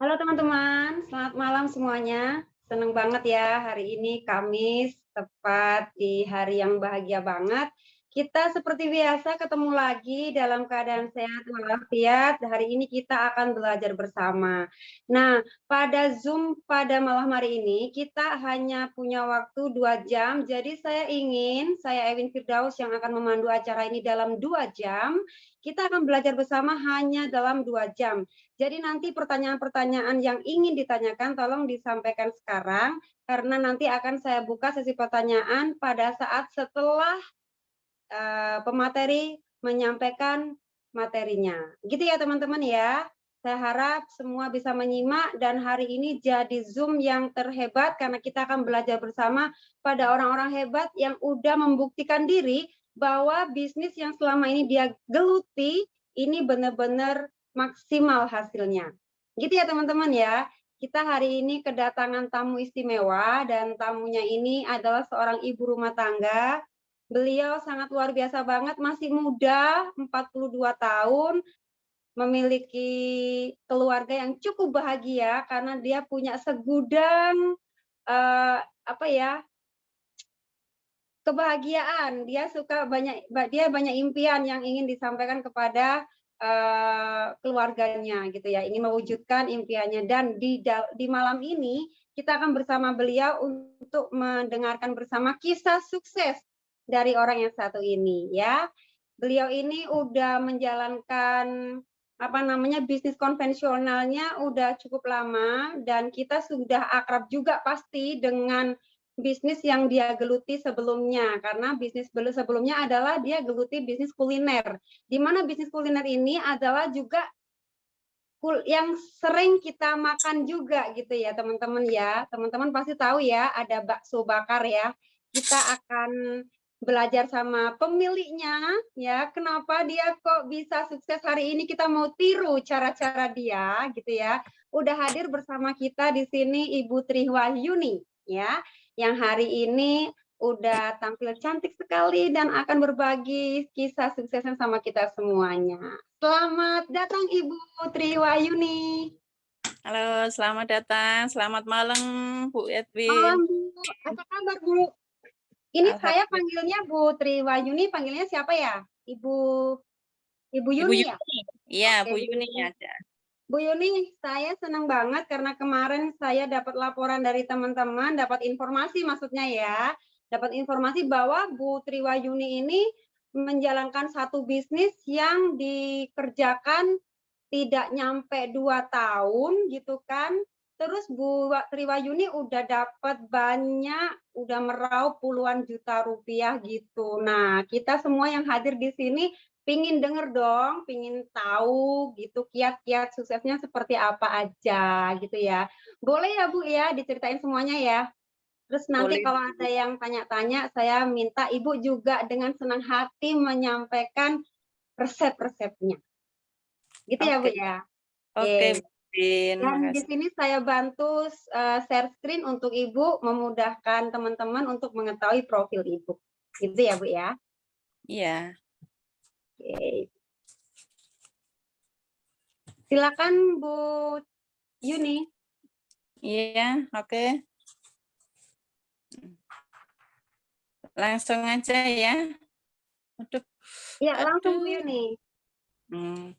Halo teman-teman, selamat malam semuanya. Senang banget ya hari ini Kamis, tepat di hari yang bahagia banget. Kita seperti biasa ketemu lagi dalam keadaan sehat walafiat. Hari ini kita akan belajar bersama. Nah, pada Zoom pada malam hari ini kita hanya punya waktu 2 jam. Jadi saya Ewin Firdaus yang akan memandu acara ini dalam 2 jam. Kita akan belajar bersama hanya dalam 2 jam. Jadi nanti pertanyaan-pertanyaan yang ingin ditanyakan tolong disampaikan sekarang karena nanti akan saya buka sesi pertanyaan pada saat setelah pemateri menyampaikan materinya. Gitu ya teman-teman ya. Saya harap semua bisa menyimak dan hari ini jadi Zoom yang terhebat karena kita akan belajar bersama pada orang-orang hebat yang udah membuktikan diri bahwa bisnis yang selama ini dia geluti ini benar-benar maksimal hasilnya. Gitu ya teman-teman ya. Kita hari ini kedatangan tamu istimewa dan tamunya ini adalah seorang ibu rumah tangga. Beliau sangat luar biasa banget, masih muda, 42 tahun, memiliki keluarga yang cukup bahagia karena dia punya segudang, apa ya, kebahagiaan. Dia banyak impian yang ingin disampaikan kepada, keluarganya gitu ya, ingin mewujudkan impiannya dan di malam ini kita akan bersama beliau untuk mendengarkan bersama kisah sukses dari orang yang satu ini ya. Beliau ini udah menjalankan, apa namanya, bisnis konvensionalnya udah cukup lama dan kita sudah akrab juga pasti dengan bisnis yang dia geluti sebelumnya, karena bisnis sebelumnya adalah dia geluti bisnis kuliner, di mana bisnis kuliner ini adalah juga yang sering kita makan juga gitu ya teman-teman ya. Teman-teman pasti tahu ya ada bakso bakar ya. Kita akan belajar sama pemiliknya ya, kenapa dia kok bisa sukses hari ini, kita mau tiru cara-cara dia gitu ya. Udah hadir bersama kita di sini Ibu Triwahyuni ya, yang hari ini udah tampil cantik sekali dan akan berbagi kisah suksesnya sama kita semuanya. Selamat datang Ibu Triwahyuni. Halo, selamat datang. Selamat malam, Bu Malam Edwin. Bu, apa kabar Bu? Ini saya Alhamdulillah. panggilnya Bu Triwahyuni, panggilnya siapa ya? Ibu Ibu Yuni ya? Yuni. Iya, Oke Bu Bu Yuni Yuni. ada. Bu Yuni, saya senang banget karena kemarin saya dapat laporan dari teman-teman, dapat informasi maksudnya ya, dapat informasi bahwa Bu Triwahyuni ini menjalankan satu bisnis yang dikerjakan tidak nyampe 2 tahun gitu kan. Terus Bu Triwahyuni udah dapat banyak, udah meraup puluhan juta rupiah gitu. Nah, kita semua yang hadir di sini pingin denger dong, pingin tahu gitu kiat-kiat suksesnya seperti apa aja gitu ya. Boleh ya Bu ya diceritain semuanya ya? Terus nanti Boleh, kalau Bu. ada yang tanya-tanya, saya minta Ibu juga dengan senang hati menyampaikan resep-resepnya. Gitu ya Bu Oke. ya? Oke, Oke. Bu Edwin. Dan di Makasih. sini saya bantu share screen untuk Ibu, memudahkan teman-teman untuk mengetahui profil Ibu. Gitu ya Bu ya? Iya. Oke. Silakan Bu Yuni. Iya, oke. Langsung aja ya. Aduh. Ya, langsung Bu Aduh. Yuni. Hmm.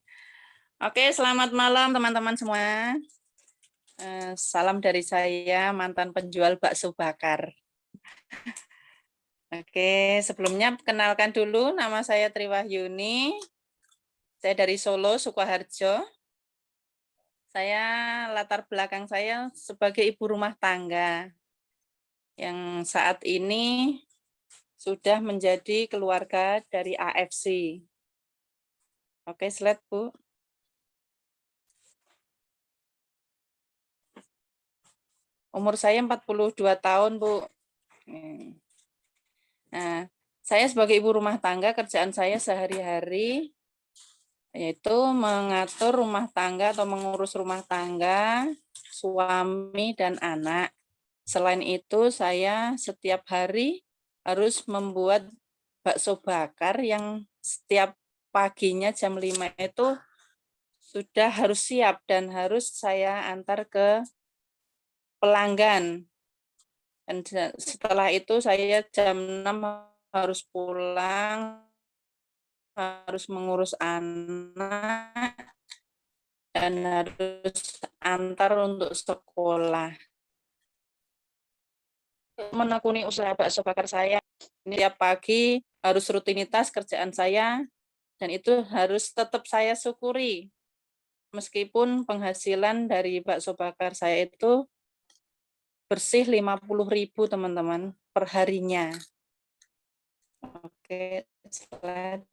Oke, selamat malam teman-teman semua. Salam dari saya, mantan penjual bakso bakar. Oke, sebelumnya kenalkan dulu, nama saya Triwahyuni. Saya dari Solo, Sukoharjo. Saya latar belakang saya sebagai ibu rumah tangga yang saat ini sudah menjadi keluarga dari AFC. Oke, slide Bu. Umur saya 42 tahun Bu. Nah, saya sebagai ibu rumah tangga, kerjaan saya sehari-hari yaitu mengatur rumah tangga atau mengurus rumah tangga, suami dan anak. Selain itu, saya setiap hari harus membuat bakso bakar yang setiap paginya jam 5 itu sudah harus siap dan harus saya antar ke pelanggan. Dan setelah itu saya jam 6 harus pulang, harus mengurus anak, dan harus antar untuk sekolah. Menekuni usaha bakso bakar saya. Ini tiap pagi harus rutinitas kerjaan saya, dan itu harus tetap saya syukuri. Meskipun penghasilan dari bakso bakar saya itu bersih 50.000 teman-teman per harinya. Oke, slide.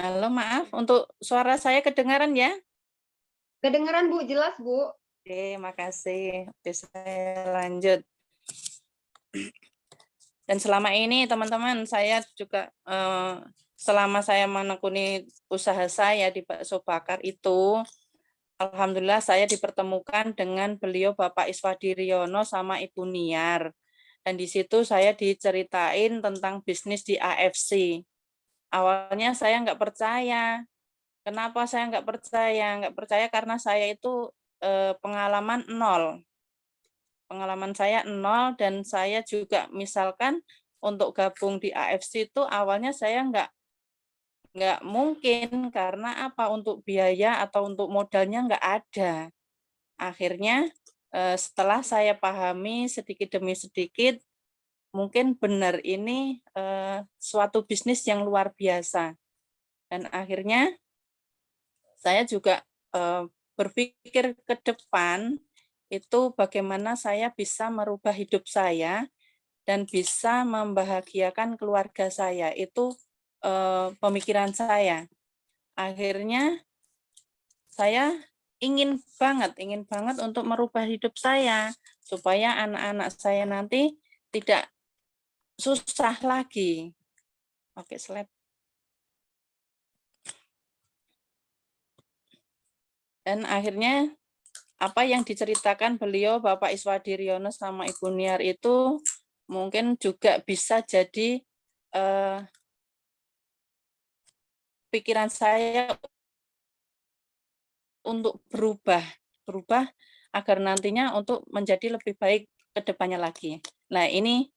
Halo, maaf untuk suara saya kedengaran ya? Kedengaran Bu, jelas Bu. Oke, makasih. Oke, saya lanjut. Dan selama ini teman-teman saya juga selama saya menekuni usaha saya di bakso bakar itu, alhamdulillah saya dipertemukan dengan beliau Bapak Iswadi Riono sama Ibu Niar. Dan di situ saya diceritain tentang bisnis di AFC. Awalnya saya nggak percaya. Kenapa saya nggak percaya? Nggak percaya karena saya itu pengalaman nol. Pengalaman saya nol, dan saya juga misalkan untuk gabung di AFC itu awalnya saya nggak mungkin karena apa, untuk biaya atau untuk modalnya nggak ada. Akhirnya setelah saya pahami sedikit demi sedikit, mungkin benar ini suatu bisnis yang luar biasa. Dan akhirnya saya juga berpikir ke depan itu bagaimana saya bisa merubah hidup saya dan bisa membahagiakan keluarga saya. Itu pemikiran saya. Akhirnya saya ingin banget untuk merubah hidup saya supaya anak-anak saya nanti tidak susah lagi. Oke, slide. Dan akhirnya apa yang diceritakan beliau Bapak Iswadi Riono sama Ibu Niar itu mungkin juga bisa jadi pikiran saya untuk berubah agar nantinya untuk menjadi lebih baik ke depannya lagi. Nah, ini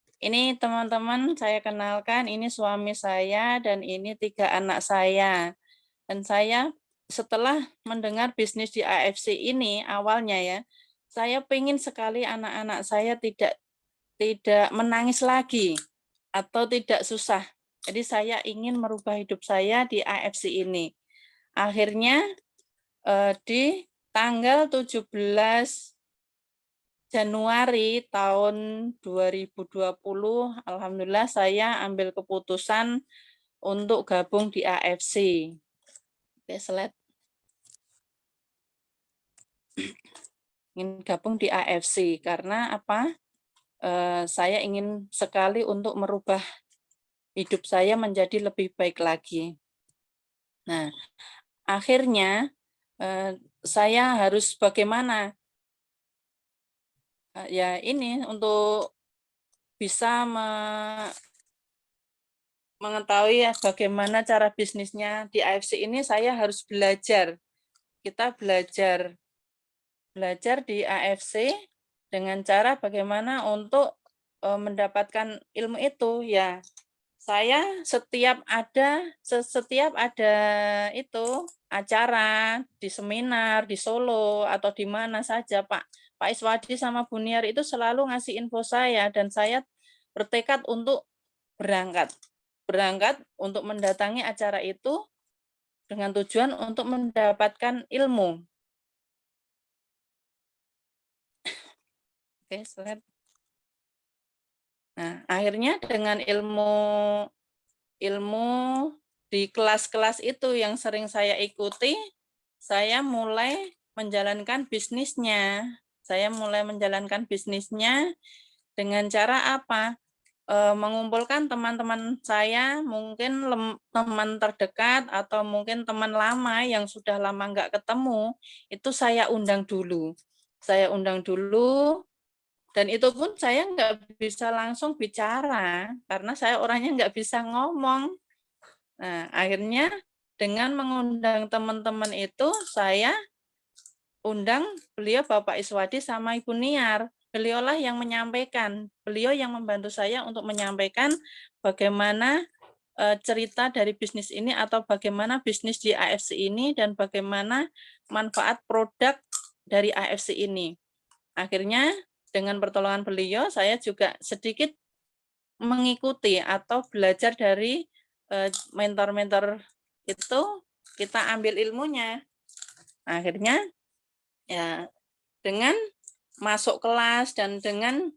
teman-teman saya kenalkan, ini suami saya dan ini 3 anak saya. Dan saya setelah mendengar bisnis di AFC ini awalnya ya, saya pengen sekali anak-anak saya tidak menangis lagi atau tidak susah. Jadi saya ingin merubah hidup saya di AFC ini. Akhirnya di tanggal 17 Januari tahun 2020, alhamdulillah saya ambil keputusan untuk gabung di AFC. Oke, slide. Ingin gabung di AFC karena apa? Saya ingin sekali untuk merubah hidup saya menjadi lebih baik lagi. Nah, akhirnya saya harus bagaimana? Ya ini untuk bisa mengetahui ya bagaimana cara bisnisnya di AFC ini, saya harus belajar. Kita belajar di AFC dengan cara bagaimana untuk mendapatkan ilmu itu ya. Saya setiap ada itu acara di seminar di Solo atau di mana saja Pak Iswadi sama Bu Niar itu selalu ngasih info saya, dan saya bertekad untuk berangkat untuk mendatangi acara itu dengan tujuan untuk mendapatkan ilmu. Oke, slide. Nah, akhirnya dengan ilmu di kelas-kelas itu yang sering saya ikuti, saya mulai menjalankan bisnisnya. Dengan cara apa? Mengumpulkan teman-teman saya, mungkin teman terdekat atau mungkin teman lama yang sudah lama nggak ketemu, itu saya undang dulu. Dan itu pun saya nggak bisa langsung bicara, karena saya orangnya nggak bisa ngomong. Nah, akhirnya dengan mengundang teman-teman itu, saya undang beliau Bapak Iswadi sama Ibu Niar. Beliaulah yang menyampaikan, beliau yang membantu saya untuk menyampaikan bagaimana cerita dari bisnis ini atau bagaimana bisnis di AFC ini dan bagaimana manfaat produk dari AFC ini. Akhirnya dengan pertolongan beliau saya juga sedikit mengikuti atau belajar dari mentor-mentor itu, kita ambil ilmunya. Akhirnya ya dengan masuk kelas dan dengan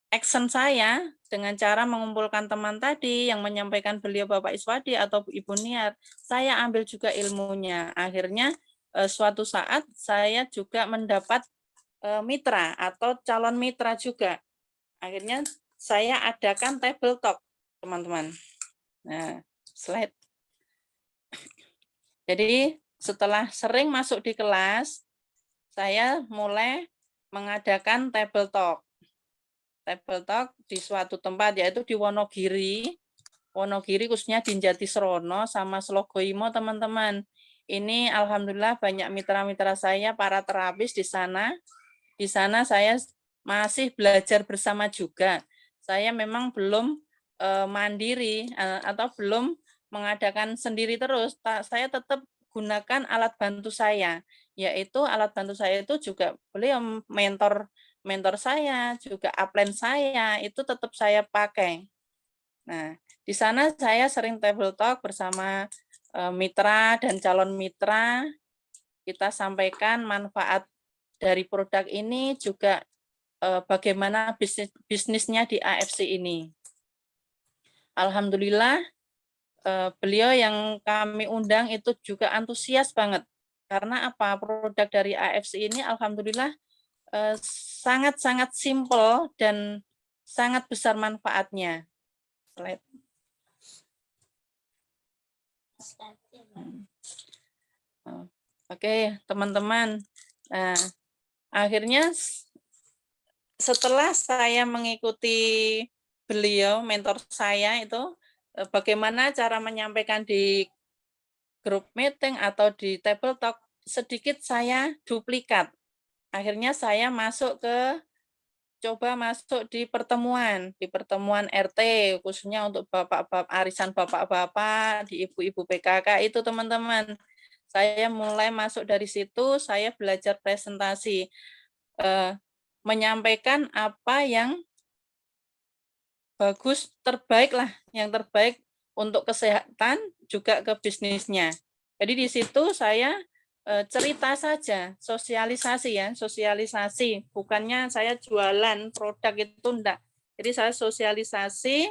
action saya dengan cara mengumpulkan teman tadi yang menyampaikan beliau Bapak Iswadi atau Ibu Niar, saya ambil juga ilmunya. Akhirnya suatu saat saya juga mendapat mitra atau calon mitra juga. Akhirnya saya adakan table talk, teman-teman. Nah, slide. Jadi setelah sering masuk di kelas, saya mulai mengadakan table talk. Table talk di suatu tempat, yaitu di Wonogiri. Wonogiri khususnya di Jatisrono sama Slogoimo, teman-teman. Ini alhamdulillah banyak mitra-mitra saya, para terapis di sana. Di sana saya masih belajar bersama juga. Saya memang belum mandiri atau belum mengadakan sendiri terus. Saya tetap gunakan alat bantu saya, yaitu alat bantu saya itu juga beliau mentor saya, juga upline saya, itu tetap saya pakai. Nah, di sana saya sering table talk bersama mitra dan calon mitra. Kita sampaikan manfaat dari produk ini, juga bagaimana bisnisnya di AFC ini. Alhamdulillah, beliau yang kami undang itu juga antusias banget. Karena apa? Produk dari AFC ini alhamdulillah sangat-sangat simpel dan sangat besar manfaatnya. Slide. Oke, teman-teman. Nah, akhirnya setelah saya mengikuti beliau, mentor saya itu, bagaimana cara menyampaikan di grup meeting atau di table talk, sedikit saya duplikat. Akhirnya saya coba masuk di pertemuan RT, khususnya untuk bapak-bapak, arisan bapak-bapak, di ibu-ibu PKK itu, teman-teman. Saya mulai masuk dari situ, saya belajar presentasi, menyampaikan apa yang bagus, terbaik lah, yang terbaik untuk kesehatan juga ke bisnisnya. Jadi di situ saya cerita saja, sosialisasi, bukannya saya jualan produk itu enggak. Jadi saya sosialisasi,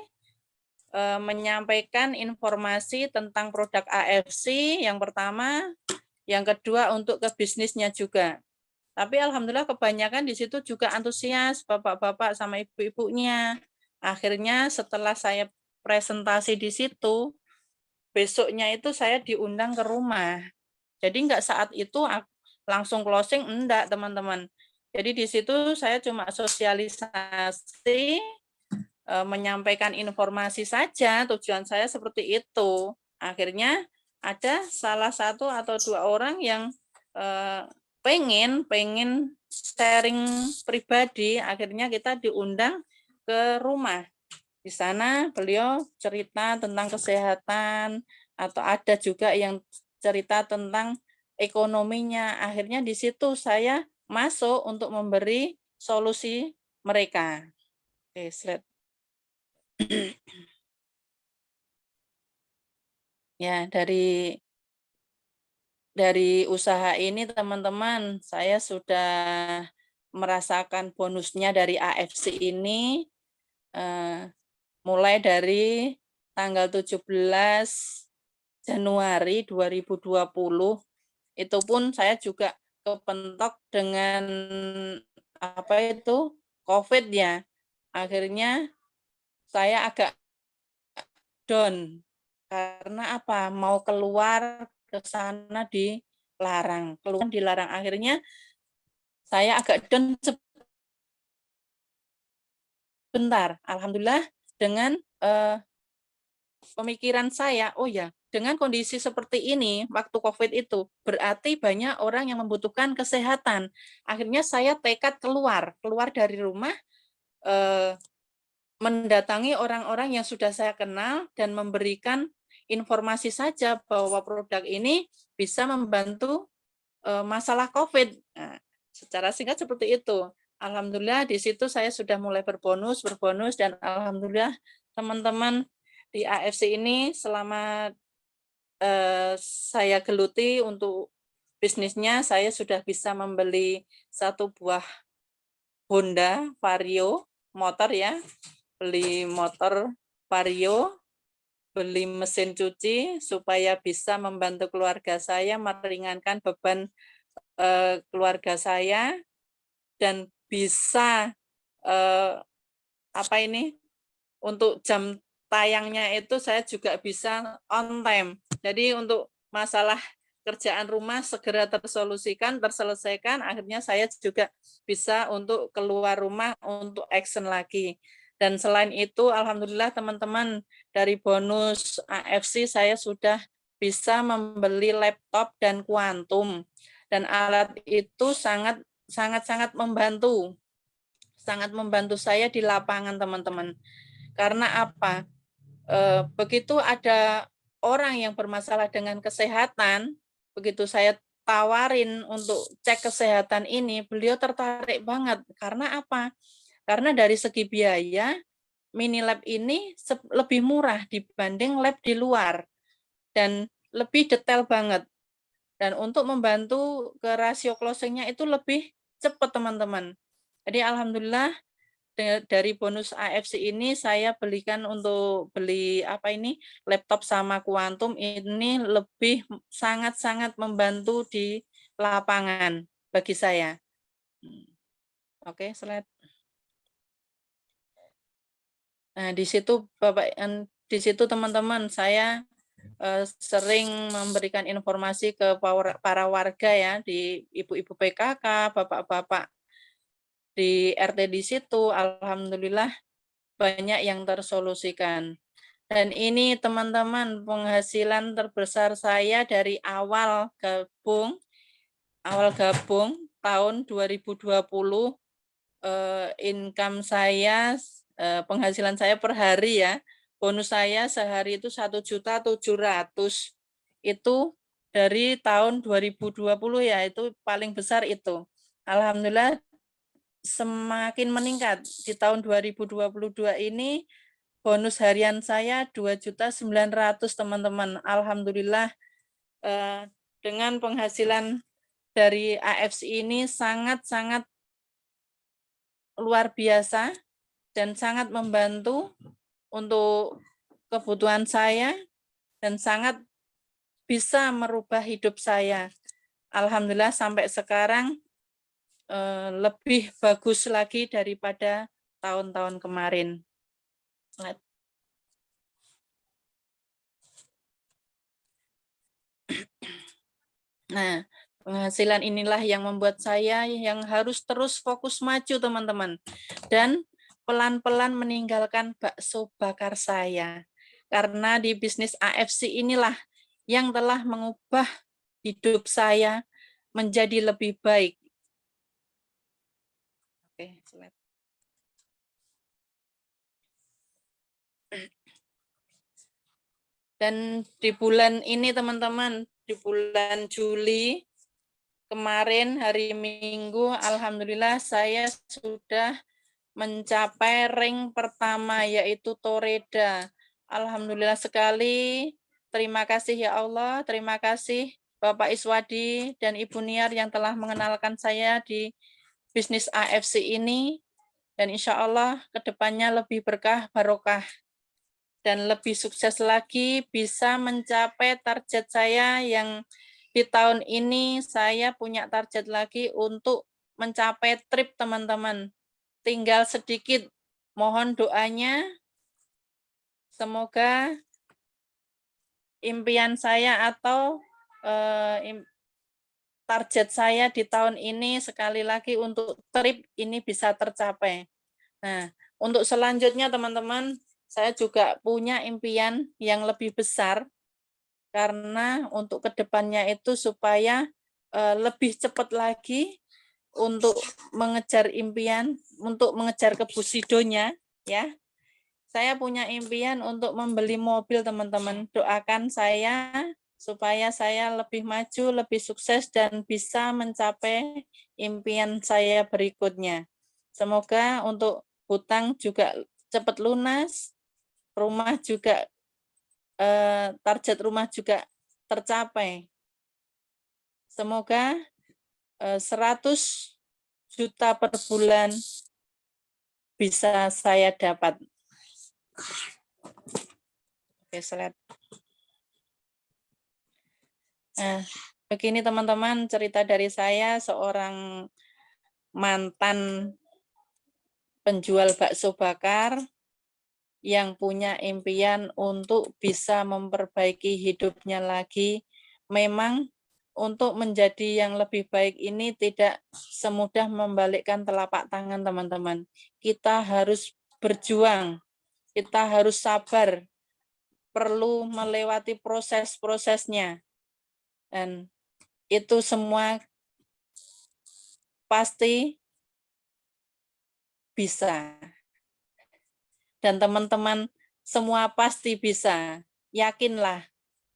menyampaikan informasi tentang produk AFC yang pertama, yang kedua untuk ke bisnisnya juga. Tapi alhamdulillah kebanyakan di situ juga antusias, bapak-bapak sama ibu-ibunya. Akhirnya setelah saya presentasi di situ, besoknya itu saya diundang ke rumah. Jadi enggak saat itu langsung closing, enggak, teman-teman. Jadi di situ saya cuma sosialisasi, menyampaikan informasi saja, tujuan saya seperti itu. Akhirnya ada salah satu atau dua orang yang pengen sharing pribadi, akhirnya kita diundang ke rumah. Di sana beliau cerita tentang kesehatan, atau ada juga yang cerita tentang ekonominya. Akhirnya di situ saya masuk untuk memberi solusi mereka. Oke, slide. Ya, dari usaha ini, teman-teman, saya sudah merasakan bonusnya dari AFC ini, mulai dari tanggal 17 Januari 2020, itu pun saya juga kepentok dengan COVID ya. Akhirnya saya agak down. Karena apa? Mau keluar ke sana dilarang. Keluar dilarang. Akhirnya saya agak down sebentar. Alhamdulillah dengan pemikiran saya, oh ya, dengan kondisi seperti ini, waktu COVID itu, berarti banyak orang yang membutuhkan kesehatan. Akhirnya saya tekad keluar dari rumah, mendatangi orang-orang yang sudah saya kenal dan memberikan informasi saja bahwa produk ini bisa membantu masalah COVID. Nah, secara singkat seperti itu. Alhamdulillah di situ saya sudah mulai berbonus dan alhamdulillah teman-teman di AFC ini selama saya geluti untuk bisnisnya, saya sudah bisa membeli satu buah Honda Vario motor ya, beli motor Vario, beli mesin cuci supaya bisa membantu keluarga saya, meringankan beban keluarga saya, dan bisa untuk jam tayangnya itu saya juga bisa on time. Jadi untuk masalah kerjaan rumah segera terselesaikan, akhirnya saya juga bisa untuk keluar rumah untuk action lagi. Dan selain itu, alhamdulillah teman-teman, dari bonus AFC saya sudah bisa membeli laptop dan kuantum. Dan alat itu sangat membantu. Sangat membantu saya di lapangan, teman-teman. Karena apa? Begitu ada orang yang bermasalah dengan kesehatan, begitu saya tawarin untuk cek kesehatan ini, beliau tertarik banget. Karena apa? Karena dari segi biaya, mini lab ini lebih murah dibanding lab di luar dan lebih detail banget. Dan untuk membantu ke rasio closing-nya itu lebih cepat, teman-teman. Jadi alhamdulillah dari bonus AFC ini saya belikan untuk beli laptop sama kuantum ini lebih sangat membantu di lapangan bagi saya. Oke, slide. Nah, di situ teman-teman saya sering memberikan informasi ke para warga ya, di ibu-ibu PKK, bapak-bapak di RT di situ, alhamdulillah banyak yang tersolusikan. Dan ini teman-teman penghasilan terbesar saya dari awal gabung tahun 2020, income saya, penghasilan saya per hari ya, bonus saya sehari itu 1.700.000, itu dari tahun 2020 ya, itu paling besar itu. Alhamdulillah semakin meningkat di tahun 2022 ini, bonus harian saya 2.900.000 teman-teman. Alhamdulillah dengan penghasilan dari AFC ini sangat luar biasa dan sangat membantu untuk kebutuhan saya dan sangat bisa merubah hidup saya. Alhamdulillah sampai sekarang lebih bagus lagi daripada tahun-tahun kemarin. Nah, penghasilan inilah yang membuat saya yang harus terus fokus maju, teman-teman. Dan pelan-pelan meninggalkan bakso bakar saya. Karena di bisnis AFC inilah yang telah mengubah hidup saya menjadi lebih baik. Oke, slide. Dan di bulan ini teman-teman, di bulan Juli kemarin hari Minggu, alhamdulillah saya sudah mencapai rank pertama yaitu Toreda. Alhamdulillah sekali. Terima kasih ya Allah, terima kasih Bapak Iswadi dan Ibu Niar yang telah mengenalkan saya di bisnis AFC ini. Dan insya Allah kedepannya lebih berkah, barokah, dan lebih sukses lagi bisa mencapai target saya yang di tahun ini. Saya punya target lagi untuk mencapai trip, teman-teman. Tinggal sedikit, mohon doanya. Semoga impian saya atau target saya di tahun ini sekali lagi untuk trip ini bisa tercapai. Nah, untuk selanjutnya teman-teman, saya juga punya impian yang lebih besar karena untuk kedepannya itu supaya lebih cepat lagi untuk mengejar impian, untuk mengejar kebusidonya, ya. Saya punya impian untuk membeli mobil, teman-teman. Doakan saya supaya saya lebih maju, lebih sukses, dan bisa mencapai impian saya berikutnya. Semoga untuk hutang juga cepat lunas, rumah juga, target rumah juga tercapai. Semoga 100 juta per bulan bisa saya dapat. Oke, slide. Nah, begini teman-teman cerita dari saya, seorang mantan penjual bakso bakar yang punya impian untuk bisa memperbaiki hidupnya lagi. Memang untuk menjadi yang lebih baik ini tidak semudah membalikkan telapak tangan, teman-teman. Kita harus berjuang, kita harus sabar, perlu melewati proses-prosesnya. Dan itu semua pasti bisa. Dan teman-teman semua pasti bisa. Yakinlah,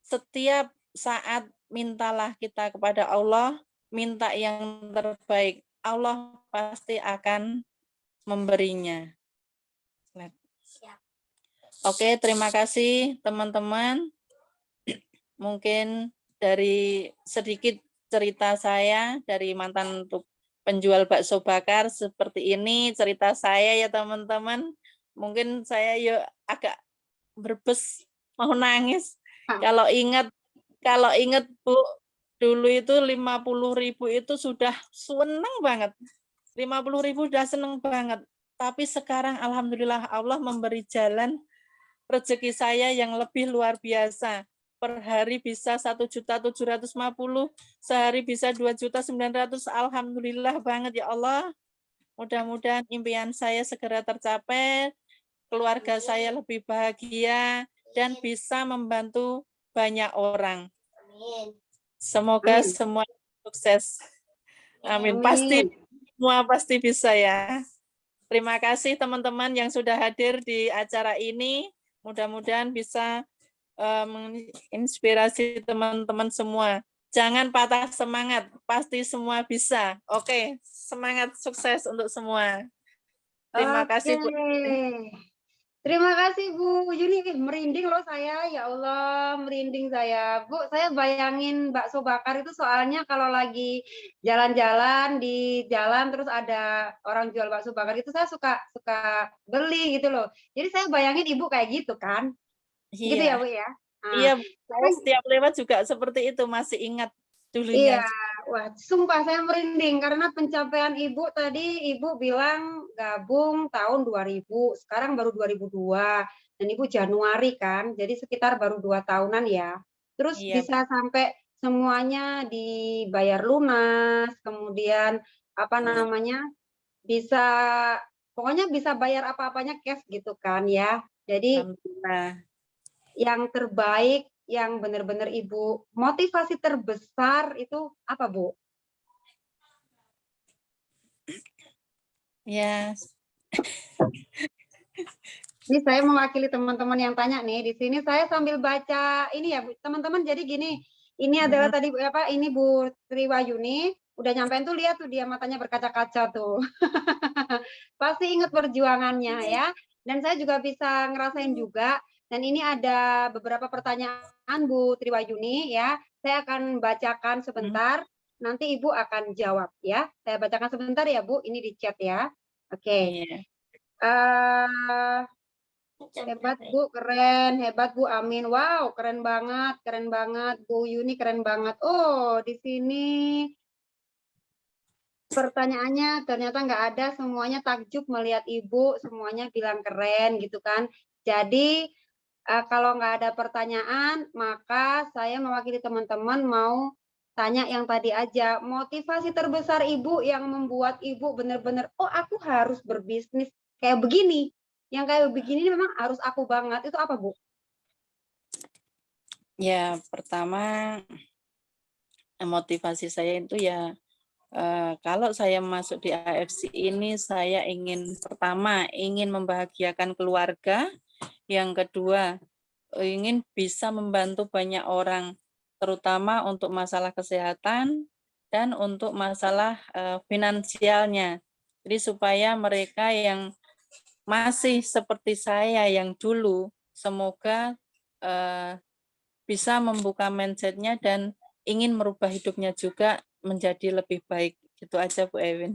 setiap saat mintalah kita kepada Allah, minta yang terbaik. Allah pasti akan memberinya. Oke, terima kasih teman-teman. Mungkin dari sedikit cerita saya dari mantan penjual bakso bakar seperti ini cerita saya ya teman-teman. Mungkin saya yuk agak berbes mau nangis kalau ingat Bu, dulu itu 50.000 itu sudah seneng banget. 50.000 sudah seneng banget. Tapi sekarang alhamdulillah Allah memberi jalan rezeki saya yang lebih luar biasa. Per hari bisa 1.750.000, sehari bisa 2.900.000. Alhamdulillah banget ya Allah. Mudah-mudahan impian saya segera tercapai, keluarga saya lebih bahagia dan bisa membantu banyak orang. Semoga semua sukses. Amin. Pasti semua pasti bisa ya. Terima kasih teman-teman yang sudah hadir di acara ini. Mudah-mudahan bisa menginspirasi teman-teman semua. Jangan patah semangat, pasti semua bisa. Oke, semangat sukses untuk semua. Terima kasih Bu. Terima kasih Bu Yuni, merinding loh saya, ya Allah merinding saya. Bu, saya bayangin bakso bakar itu soalnya kalau lagi jalan-jalan di jalan terus ada orang jual bakso bakar itu saya suka beli gitu loh. Jadi saya bayangin Ibu kayak gitu kan? Gitu Iya. ya Bu ya? Iya, saya setiap lewat juga seperti itu, masih ingat dulunya. Iya, wah sumpah saya merinding karena pencapaian Ibu tadi Ibu bilang gabung tahun 2000, sekarang baru 2002 dan Ibu Januari kan, jadi sekitar baru 2 tahunan ya. Terus Iya. bisa sampai semuanya dibayar lunas, kemudian apa namanya? Bisa pokoknya bisa bayar apa-apanya cash gitu kan ya. Jadi Alhamdulillah. yang terbaik yang benar-benar Ibu motivasi terbesar itu apa, Bu? Ya. Ini saya mewakili teman-teman yang tanya nih. Di sini saya sambil baca ini ya, teman-teman. Jadi gini, ini adalah tadi apa? Ini Bu Triwayuni udah nyampein tuh, lihat tuh dia matanya berkaca-kaca tuh. Pasti ingat perjuangannya ya. Dan saya juga bisa ngerasain juga. Dan ini ada beberapa pertanyaan Bu Triwayuni ya. Saya akan bacakan sebentar. Nanti Ibu akan jawab ya. Saya bacakan sebentar ya Bu. Ini di chat ya. Oke. Iya. Hebat Bu, keren. Hebat Bu, amin. Wow, keren banget Bu Yuni, keren banget. Oh, di sini pertanyaannya ternyata nggak ada, semuanya takjub melihat Ibu, semuanya bilang keren gitu kan. Jadi kalau nggak ada pertanyaan, maka saya mewakili teman-teman mau tanya yang tadi aja. Motivasi terbesar Ibu yang membuat Ibu benar-benar, oh aku harus berbisnis kayak begini. yang kayak begini ini memang harus aku banget, itu apa, Bu? Ya, pertama motivasi saya itu ya kalau saya masuk di AFC ini saya ingin pertama ingin membahagiakan keluarga, yang kedua ingin bisa membantu banyak orang, terutama untuk masalah kesehatan dan untuk masalah finansialnya. Jadi supaya mereka yang masih seperti saya yang dulu, semoga bisa membuka mindset-nya dan ingin merubah hidupnya juga menjadi lebih baik. Gitu aja Bu Ewin.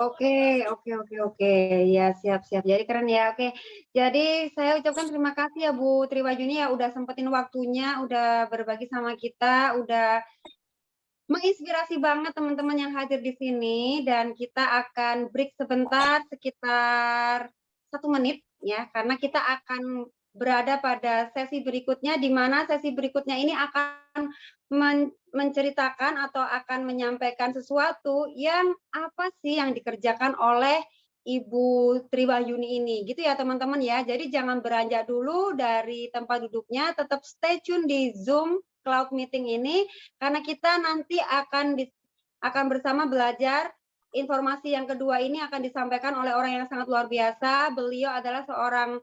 Oke, oke, oke, oke. Ya, siap, siap. Jadi keren ya. Oke. Jadi saya ucapkan terima kasih ya Bu Triwayuni ya udah sempetin waktunya, udah berbagi sama kita, udah menginspirasi banget teman-teman yang hadir di sini dan kita akan break sebentar sekitar 1 menit ya, karena kita akan berada pada sesi berikutnya di mana sesi berikutnya ini akan menceritakan atau akan menyampaikan sesuatu yang apa sih yang dikerjakan oleh Ibu Triwahyuni ini, gitu ya teman-teman ya. Jadi jangan beranjak dulu dari tempat duduknya, tetap stay tune di Zoom Cloud Meeting ini karena kita nanti akan bersama belajar informasi yang kedua ini akan disampaikan oleh orang yang sangat luar biasa. Beliau adalah seorang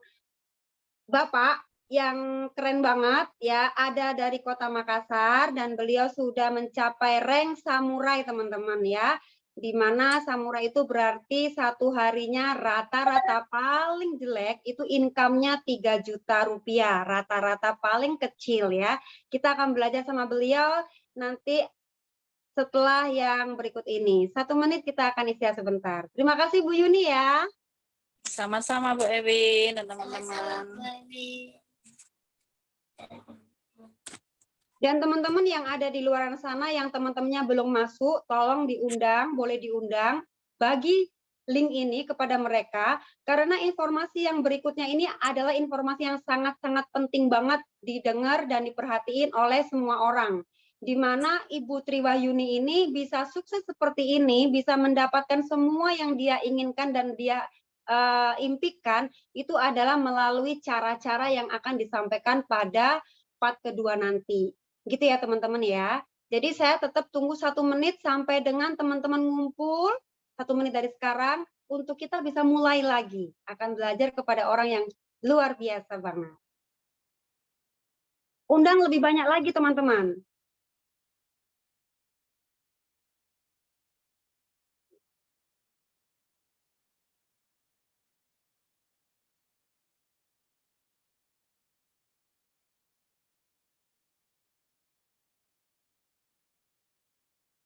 bapak yang keren banget ya, ada dari Kota Makassar dan beliau sudah mencapai rank samurai teman-teman ya. Di mana samurai itu berarti satu harinya rata-rata paling jelek itu income-nya 3 juta rupiah, rata-rata paling kecil ya. Kita akan belajar sama beliau nanti setelah yang berikut ini. 1 menit kita akan istirahat sebentar. Terima kasih Bu Yuni ya. Sama-sama Bu Ewin dan teman-teman. Dan teman-teman yang ada di luar sana yang teman-temannya belum masuk, tolong diundang, boleh diundang, bagi link ini kepada mereka, karena informasi yang berikutnya ini adalah informasi yang sangat-sangat penting banget didengar dan diperhatiin oleh semua orang. Di mana Ibu Triwahyuni ini bisa sukses seperti ini, bisa mendapatkan semua yang dia inginkan dan dia impikan, itu adalah melalui cara-cara yang akan disampaikan pada part kedua nanti. Gitu ya teman-teman ya. Jadi saya tetap tunggu 1 menit sampai dengan teman-teman ngumpul 1 menit dari sekarang untuk kita bisa mulai lagi akan belajar kepada orang yang luar biasa banget. Undang lebih banyak lagi teman-teman.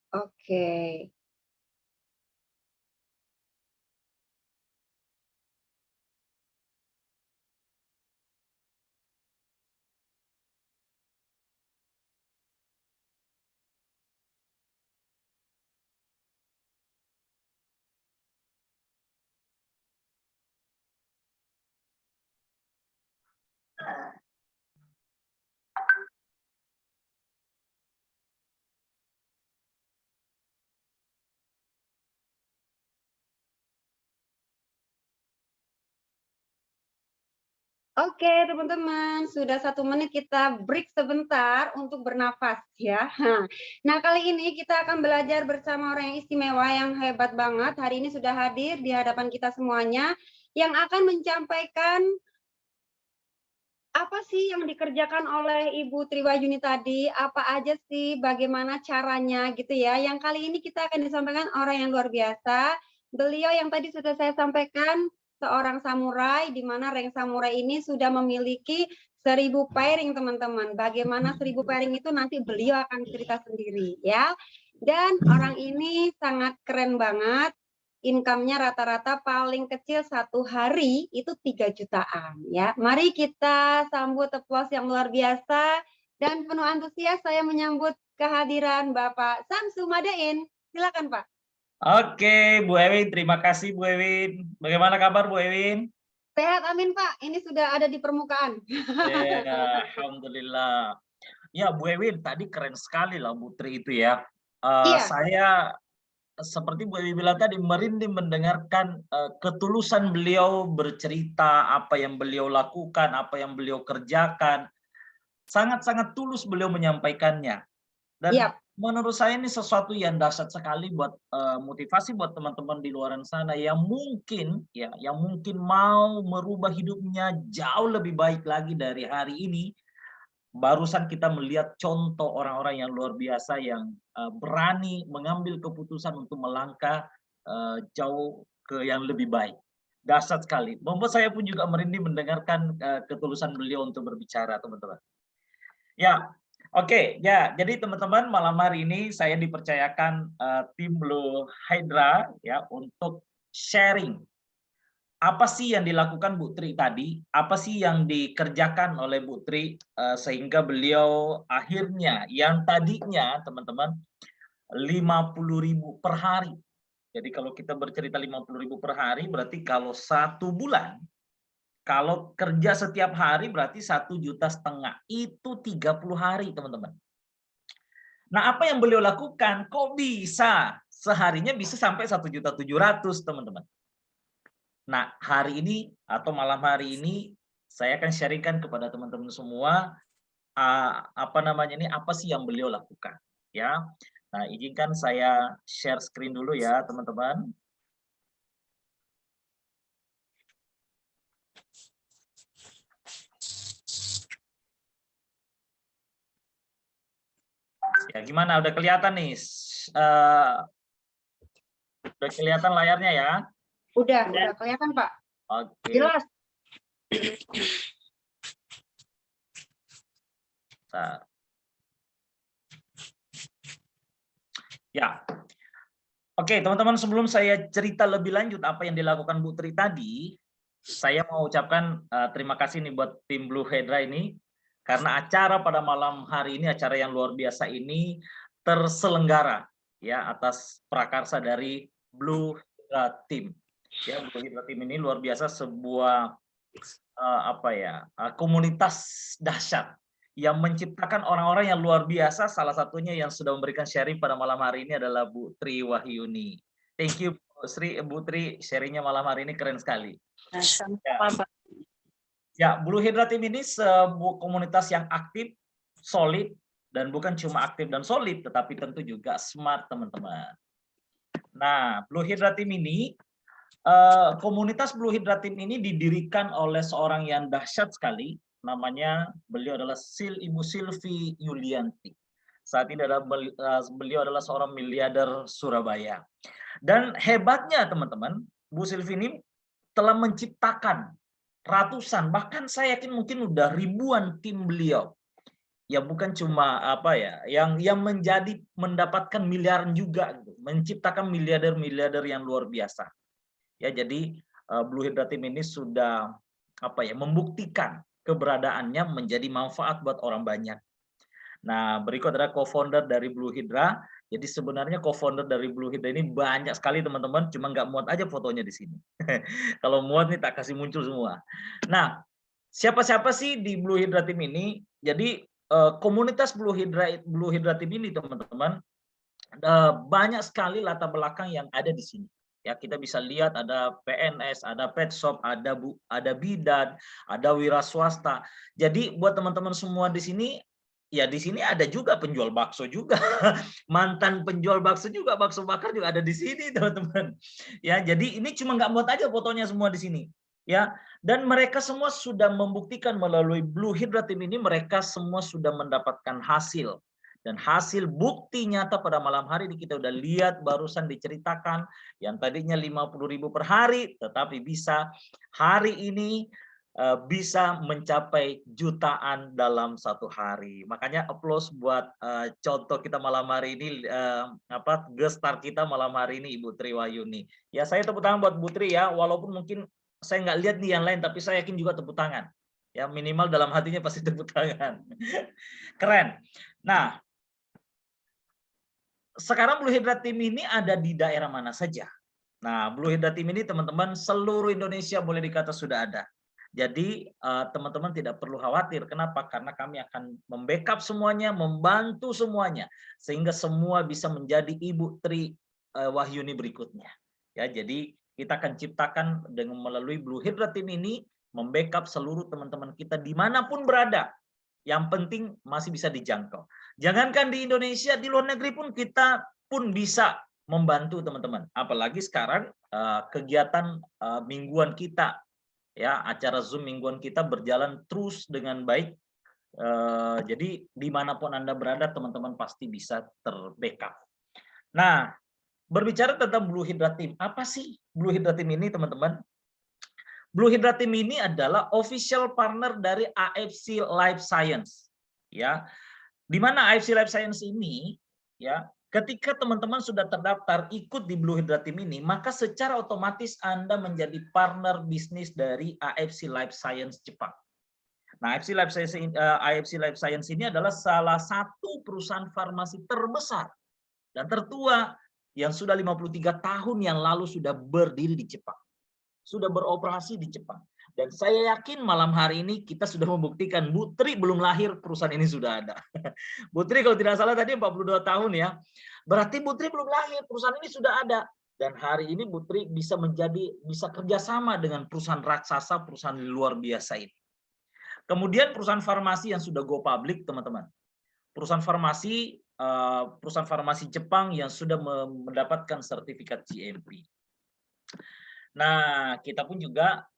Oke. Oke, teman-teman, sudah 1 menit kita break sebentar untuk bernafas ya. Nah, kali ini kita akan belajar bersama orang yang istimewa yang hebat banget. Hari ini sudah hadir di hadapan kita semuanya yang akan menyampaikan apa sih yang dikerjakan oleh Ibu Triwahyuni tadi, apa aja sih, bagaimana caranya gitu ya. Yang kali ini kita akan disampaikan orang yang luar biasa. Beliau yang tadi sudah saya sampaikan, seorang samurai, di mana rank samurai ini sudah memiliki 1000 pairing teman-teman. Bagaimana 1000 pairing itu nanti beliau akan cerita sendiri ya. Dan orang ini sangat keren banget. Income-nya rata-rata paling kecil 1 hari itu 3 jutaan ya. Mari kita sambut applause yang luar biasa dan penuh antusias saya menyambut kehadiran Bapak Samsu Madain. Silakan Pak. Oke, Bu Ewin, terima kasih Bu Ewin. Bagaimana kabar Bu Ewin? Sehat amin Pak, ini sudah ada di permukaan. Ya, alhamdulillah. Ya Bu Ewin, tadi keren sekali lah Bu Tri itu ya. Iya. Saya seperti Bu Ewi bilang tadi, merinding mendengarkan ketulusan beliau bercerita apa yang beliau lakukan, apa yang beliau kerjakan. Sangat-sangat tulus beliau menyampaikannya. Dan Yap. menurut saya ini sesuatu yang dahsyat sekali buat motivasi buat teman-teman di luar sana yang mungkin mau merubah hidupnya jauh lebih baik lagi dari hari ini. Barusan kita melihat contoh orang-orang yang luar biasa yang berani mengambil keputusan untuk melangkah jauh ke yang lebih baik. Dahsyat sekali. Membuat saya pun juga merinding mendengarkan ketulusan beliau untuk berbicara, teman-teman. Ya, oke. Ya, jadi teman-teman, malam hari ini saya dipercayakan tim Blue Hydra ya untuk sharing apa sih yang dilakukan Bu Tri tadi, apa sih yang dikerjakan oleh Bu Tri sehingga beliau akhirnya yang tadinya teman-teman 50.000 per hari. Jadi kalau kita bercerita 50.000 per hari berarti kalau 1 bulan, kalau kerja setiap hari berarti 1,5 juta, itu 30 hari teman-teman. Nah apa yang beliau lakukan, kok bisa seharinya bisa sampai 1,7 juta teman-teman. Nah, hari ini atau malam hari ini saya akan sharingkan kepada teman-teman semua apa sih yang beliau lakukan ya. Nah, izinkan saya share screen dulu ya, teman-teman. Ya, gimana? Udah kelihatan nih? Udah kelihatan layarnya ya? Udah kelihatan, Pak. Oke. Jelas. Nah. Ya. Oke, teman-teman, sebelum saya cerita lebih lanjut apa yang dilakukan Bu Tri tadi, saya mau ucapkan terima kasih nih buat tim Blue Hydra ini, karena acara pada malam hari ini, acara yang luar biasa ini terselenggara ya atas prakarsa dari Blue Hydra Team. Ya, Blue Hydra Team ini luar biasa, sebuah komunitas dahsyat yang menciptakan orang-orang yang luar biasa. Salah satunya yang sudah memberikan sharing pada malam hari ini adalah Bu Tri Wahyuni. Thank you Bu Tri, sharingnya malam hari ini keren sekali. Ya, Blue Hydra Team ini sebuah komunitas yang aktif, solid, dan bukan cuma aktif dan solid, tetapi tentu juga smart, teman-teman. Nah, Blue Hydra Team ini, komunitas Blue Hydra Team ini didirikan oleh seorang yang dahsyat sekali. Namanya, beliau adalah Ibu Silvi Yulianti. Saat ini beliau adalah seorang miliarder Surabaya. Dan hebatnya teman-teman, Bu Silvi ini telah menciptakan ratusan, bahkan saya yakin mungkin udah ribuan tim beliau. Ya bukan cuma yang mendapatkan miliaran juga, menciptakan miliarder-miliarder yang luar biasa. Ya, jadi Blue Hydra Team ini sudah membuktikan keberadaannya menjadi manfaat buat orang banyak. Nah, berikut adalah co-founder dari Blue Hydra. Jadi sebenarnya co-founder dari Blue Hydra ini banyak sekali teman-teman, cuma nggak muat aja fotonya di sini. Kalau muat nih tak kasih muncul semua. Nah, siapa-siapa sih di Blue Hydra Team ini? Jadi komunitas Blue Hydra Team ini teman-teman, banyak sekali latar belakang yang ada di sini. Ya, kita bisa lihat ada PNS, ada pet shop, ada bidan, ada wira swasta. Jadi buat teman-teman semua di sini, ya di sini ada juga penjual bakso juga, mantan penjual bakso juga, bakso bakar juga ada di sini teman-teman. Ya, jadi ini cuma nggak muat aja fotonya semua di sini. Ya, dan mereka semua sudah membuktikan melalui Blue Hydra Team ini, mereka semua sudah mendapatkan hasil. Dan hasil bukti nyata pada malam hari ini kita udah lihat, barusan diceritakan, yang tadinya 50.000 per hari, tetapi bisa hari ini bisa mencapai jutaan dalam satu hari. Makanya applause buat contoh kita malam hari ini, gestar kita malam hari ini Ibu Tri Wahyuni. Ya, saya tepuk tangan buat Bu Tri ya, walaupun mungkin saya nggak lihat nih yang lain, tapi saya yakin juga tepuk tangan. Ya, minimal dalam hatinya pasti tepuk tangan. Keren. Nah, sekarang Blue Hydra Team ini ada di daerah mana saja? Nah, Blue Hydra Team ini teman-teman seluruh Indonesia boleh dikata sudah ada. Jadi teman-teman tidak perlu khawatir. Kenapa? Karena kami akan membackup semuanya, membantu semuanya, sehingga semua bisa menjadi Ibu Tri Wahyuni berikutnya. Ya, jadi kita akan ciptakan dengan melalui Blue Hydra Team ini membackup seluruh teman-teman kita dimanapun berada. Yang penting masih bisa dijangkau. Jangankan di Indonesia, di luar negeri pun kita pun bisa membantu teman-teman. Apalagi sekarang kegiatan mingguan kita, ya acara Zoom mingguan kita berjalan terus dengan baik. Jadi dimanapun Anda berada, teman-teman pasti bisa terbackup. Nah, berbicara tentang Blue Hydra Team, apa sih Blue Hydra Team ini, teman-teman? Blue Hydra Team ini adalah official partner dari AFC Life Science, ya. Di mana AFC Life Science ini, ya, ketika teman-teman sudah terdaftar ikut di Blue Hydra Team ini, maka secara otomatis Anda menjadi partner bisnis dari AFC Life Science Jepang. Nah, AFC Life Science ini adalah salah satu perusahaan farmasi terbesar dan tertua yang sudah 53 tahun yang lalu sudah berdiri di Jepang. Sudah beroperasi di Jepang. Dan saya yakin malam hari ini kita sudah membuktikan Bu Tri belum lahir, perusahaan ini sudah ada. Bu Tri kalau tidak salah tadi 42 tahun ya. Berarti Bu Tri belum lahir, perusahaan ini sudah ada. Dan hari ini Bu Tri bisa kerjasama dengan perusahaan raksasa, perusahaan luar biasa ini. Kemudian perusahaan farmasi yang sudah go public, teman-teman. Perusahaan farmasi Jepang yang sudah mendapatkan sertifikat GMP. Nah, kita pun juga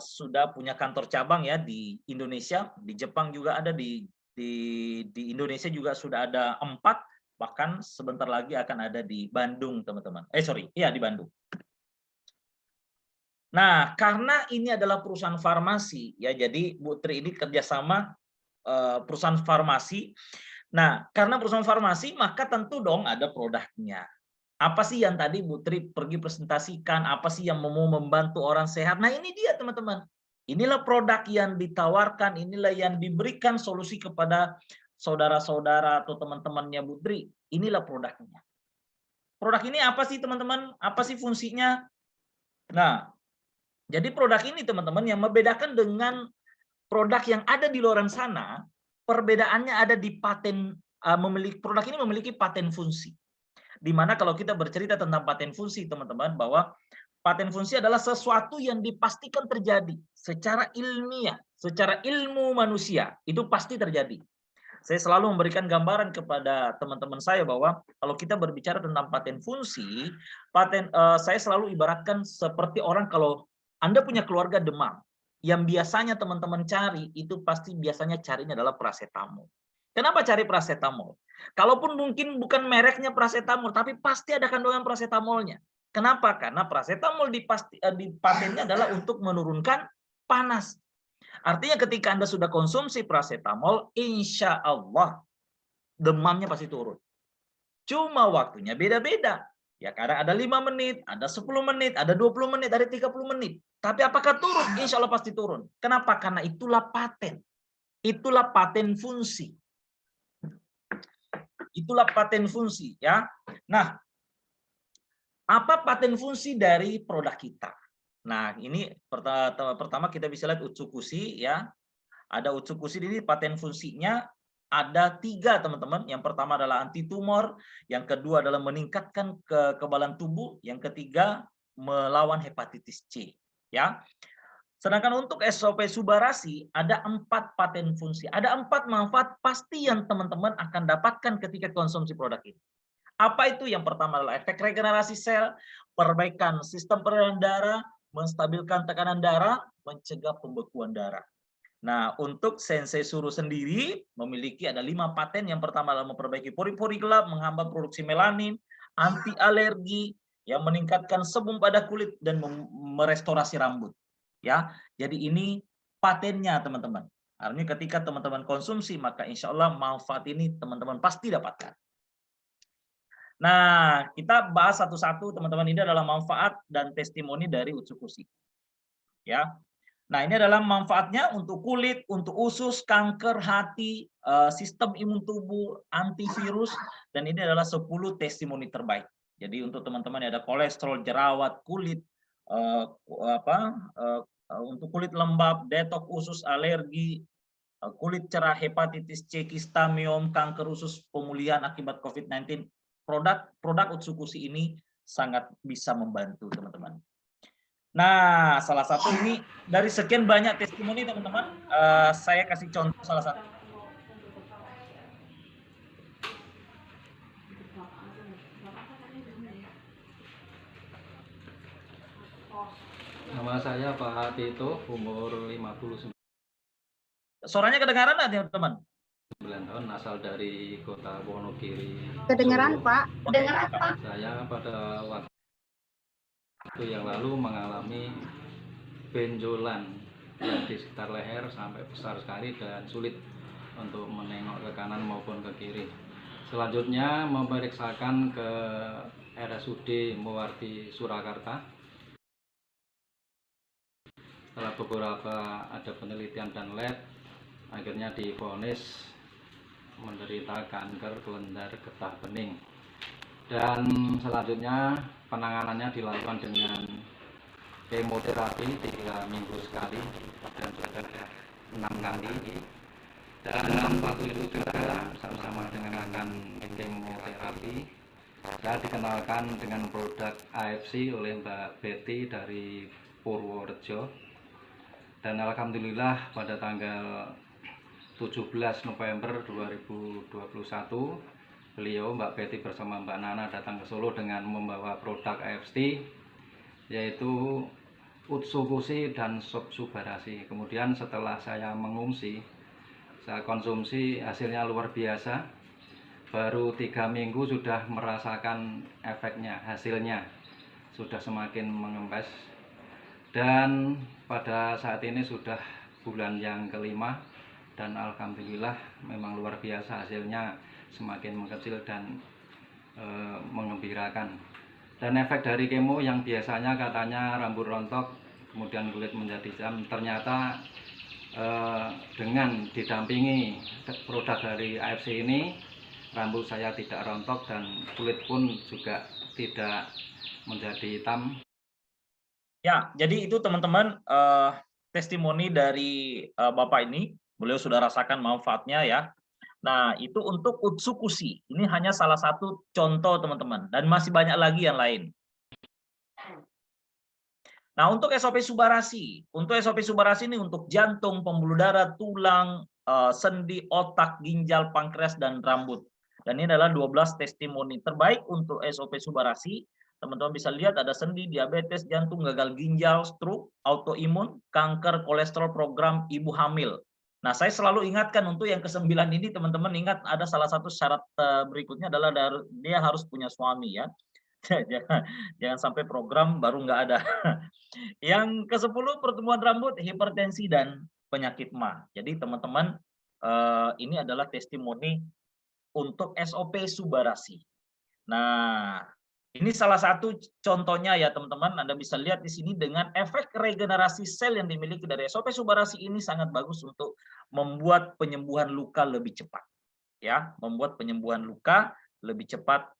sudah punya kantor cabang ya di Indonesia, di Jepang juga ada, di Indonesia juga sudah ada 4, bahkan sebentar lagi akan ada di Bandung, teman-teman. Di Bandung. Nah, karena ini adalah perusahaan farmasi, ya, jadi Bu Tri ini kerjasama perusahaan farmasi. Nah, karena perusahaan farmasi, maka tentu dong ada produknya. Apa sih yang tadi Bu Tri pergi presentasikan, apa sih yang mau membantu orang sehat? Nah, ini dia teman-teman. Inilah produk yang ditawarkan, inilah yang diberikan solusi kepada saudara-saudara atau teman-temannya Bu Tri. Inilah produknya. Produk ini apa sih teman-teman? Apa sih fungsinya? Nah, jadi produk ini teman-teman yang membedakan dengan produk yang ada di luar sana, perbedaannya ada di paten, produk ini memiliki paten fungsi. Di mana kalau kita bercerita tentang paten fungsi, teman-teman, bahwa paten fungsi adalah sesuatu yang dipastikan terjadi secara ilmiah, secara ilmu manusia, itu pasti terjadi. Saya selalu memberikan gambaran kepada teman-teman saya bahwa kalau kita berbicara tentang paten fungsi, saya selalu ibaratkan seperti orang kalau Anda punya keluarga demam, yang biasanya teman-teman cari itu pasti biasanya carinya adalah paracetamol. Kenapa cari paracetamol? Kalaupun mungkin bukan mereknya paracetamol, tapi pasti ada kandungan paracetamolnya. Kenapa? Karena paracetamol di patennya adalah untuk menurunkan panas. Artinya ketika Anda sudah konsumsi paracetamol, insya Allah demamnya pasti turun. Cuma waktunya beda-beda. Ya, kadang ada 5 menit, ada 10 menit, ada 20 menit, ada 30 menit. Tapi apakah turun? Insya Allah pasti turun. Kenapa? Karena itulah paten. Itulah paten fungsi. Itulah paten fungsi, ya. Nah, apa paten fungsi dari produk kita? Nah, ini pertama kita bisa lihat Utsukushi, ya. Ada Utsukushi ini paten fungsinya ada 3, teman-teman. Yang pertama adalah anti tumor, yang kedua adalah meningkatkan kekebalan tubuh, yang ketiga melawan hepatitis C, ya. Sedangkan untuk SOP Subarashi ada 4 paten fungsi, ada 4 manfaat pasti yang teman-teman akan dapatkan ketika konsumsi produk ini. Apa itu? Yang pertama adalah efek regenerasi sel, perbaikan sistem peredaran darah, menstabilkan tekanan darah, mencegah pembekuan darah. Nah, untuk Sensei Suru sendiri memiliki ada 5 paten. Yang pertama adalah memperbaiki pori-pori gelap, menghambat produksi melanin, anti alergi, yang meningkatkan sebum pada kulit dan merestorasi rambut. Ya, jadi ini patennya teman-teman. Artinya ketika teman-teman konsumsi maka insya Allah manfaat ini teman-teman pasti dapatkan. Nah, kita bahas satu-satu teman-teman. Ini adalah manfaat dan testimoni dari Utsukushi. Ya, nah ini adalah manfaatnya untuk kulit, untuk usus, kanker, hati, sistem imun tubuh, antivirus, dan ini adalah 10 testimoni terbaik. Jadi untuk teman-teman yang ada kolesterol, jerawat, kulit, untuk kulit lembab, detok usus, alergi, kulit cerah, hepatitis C, kista, miom, kanker usus, pemulihan akibat COVID-19, produk Utsukushi ini sangat bisa membantu teman-teman. Nah, salah satu ini dari sekian banyak testimoni teman-teman, saya kasih contoh salah satu. Nama saya Pak Tito, umur 59 Suaranya kedengaran nggak teman-teman? tahun, asal dari kota Wonogiri. Kedengeran, Solo. Pak. Kedengaran, Pak. Saya pada waktu yang lalu mengalami benjolan yang di sekitar leher sampai besar sekali dan sulit untuk menengok ke kanan maupun ke kiri. Selanjutnya memeriksakan ke RSUD Muwardi Surakarta. Setelah beberapa ada penelitian dan lab, akhirnya divonis menderita kanker kelenjar getah bening. Dan selanjutnya penanganannya dilakukan dengan kemoterapi 3 minggu sekali dan sudah 6 kali. Dan waktu itu juga sama-sama dengan akan kemoterapi, saya dikenalkan dengan produk AFC oleh Mbak Betty dari Purworejo. Dan alhamdulillah pada tanggal 17 November 2021 beliau Mbak Betty bersama Mbak Nana datang ke Solo dengan membawa produk AFC, yaitu Utsukushi dan Subsubarasi. Kemudian setelah saya mengungsi, saya konsumsi, hasilnya luar biasa. Baru 3 minggu sudah merasakan efeknya, hasilnya sudah semakin mengempes. Dan pada saat ini sudah bulan yang kelima dan alhamdulillah memang luar biasa, hasilnya semakin mengecil dan mengembirakan. Dan efek dari kemo yang biasanya katanya rambut rontok kemudian kulit menjadi hitam, ternyata dengan didampingi produk dari AFC ini, rambut saya tidak rontok dan kulit pun juga tidak menjadi hitam. Ya, jadi itu teman-teman testimoni dari Bapak ini, beliau sudah rasakan manfaatnya ya. Nah, itu untuk Utsukushi. Ini hanya salah satu contoh teman-teman, dan masih banyak lagi yang lain. Nah, untuk SOP Subarasi. Untuk SOP Subarasi ini untuk jantung, pembuluh darah, tulang, sendi, otak, ginjal, pankreas, dan rambut. Dan ini adalah 12 testimoni terbaik untuk SOP Subarasi. Teman-teman bisa lihat ada sendi, diabetes, jantung, gagal ginjal, stroke, autoimun, kanker, kolesterol, program ibu hamil. Nah, saya selalu ingatkan untuk yang ke-9 ini, teman-teman ingat ada salah satu syarat berikutnya adalah dia harus punya suami ya. Jangan sampai program baru nggak ada. Yang ke-10 pertumbuhan rambut, hipertensi, dan penyakit MA. Jadi teman-teman ini adalah testimoni untuk SOP Subarasi. Nah, ini salah satu contohnya ya teman-teman, Anda bisa lihat di sini dengan efek regenerasi sel yang dimiliki dari SOP Subarasi ini sangat bagus untuk membuat penyembuhan luka lebih cepat. Ya, membuat penyembuhan luka lebih cepat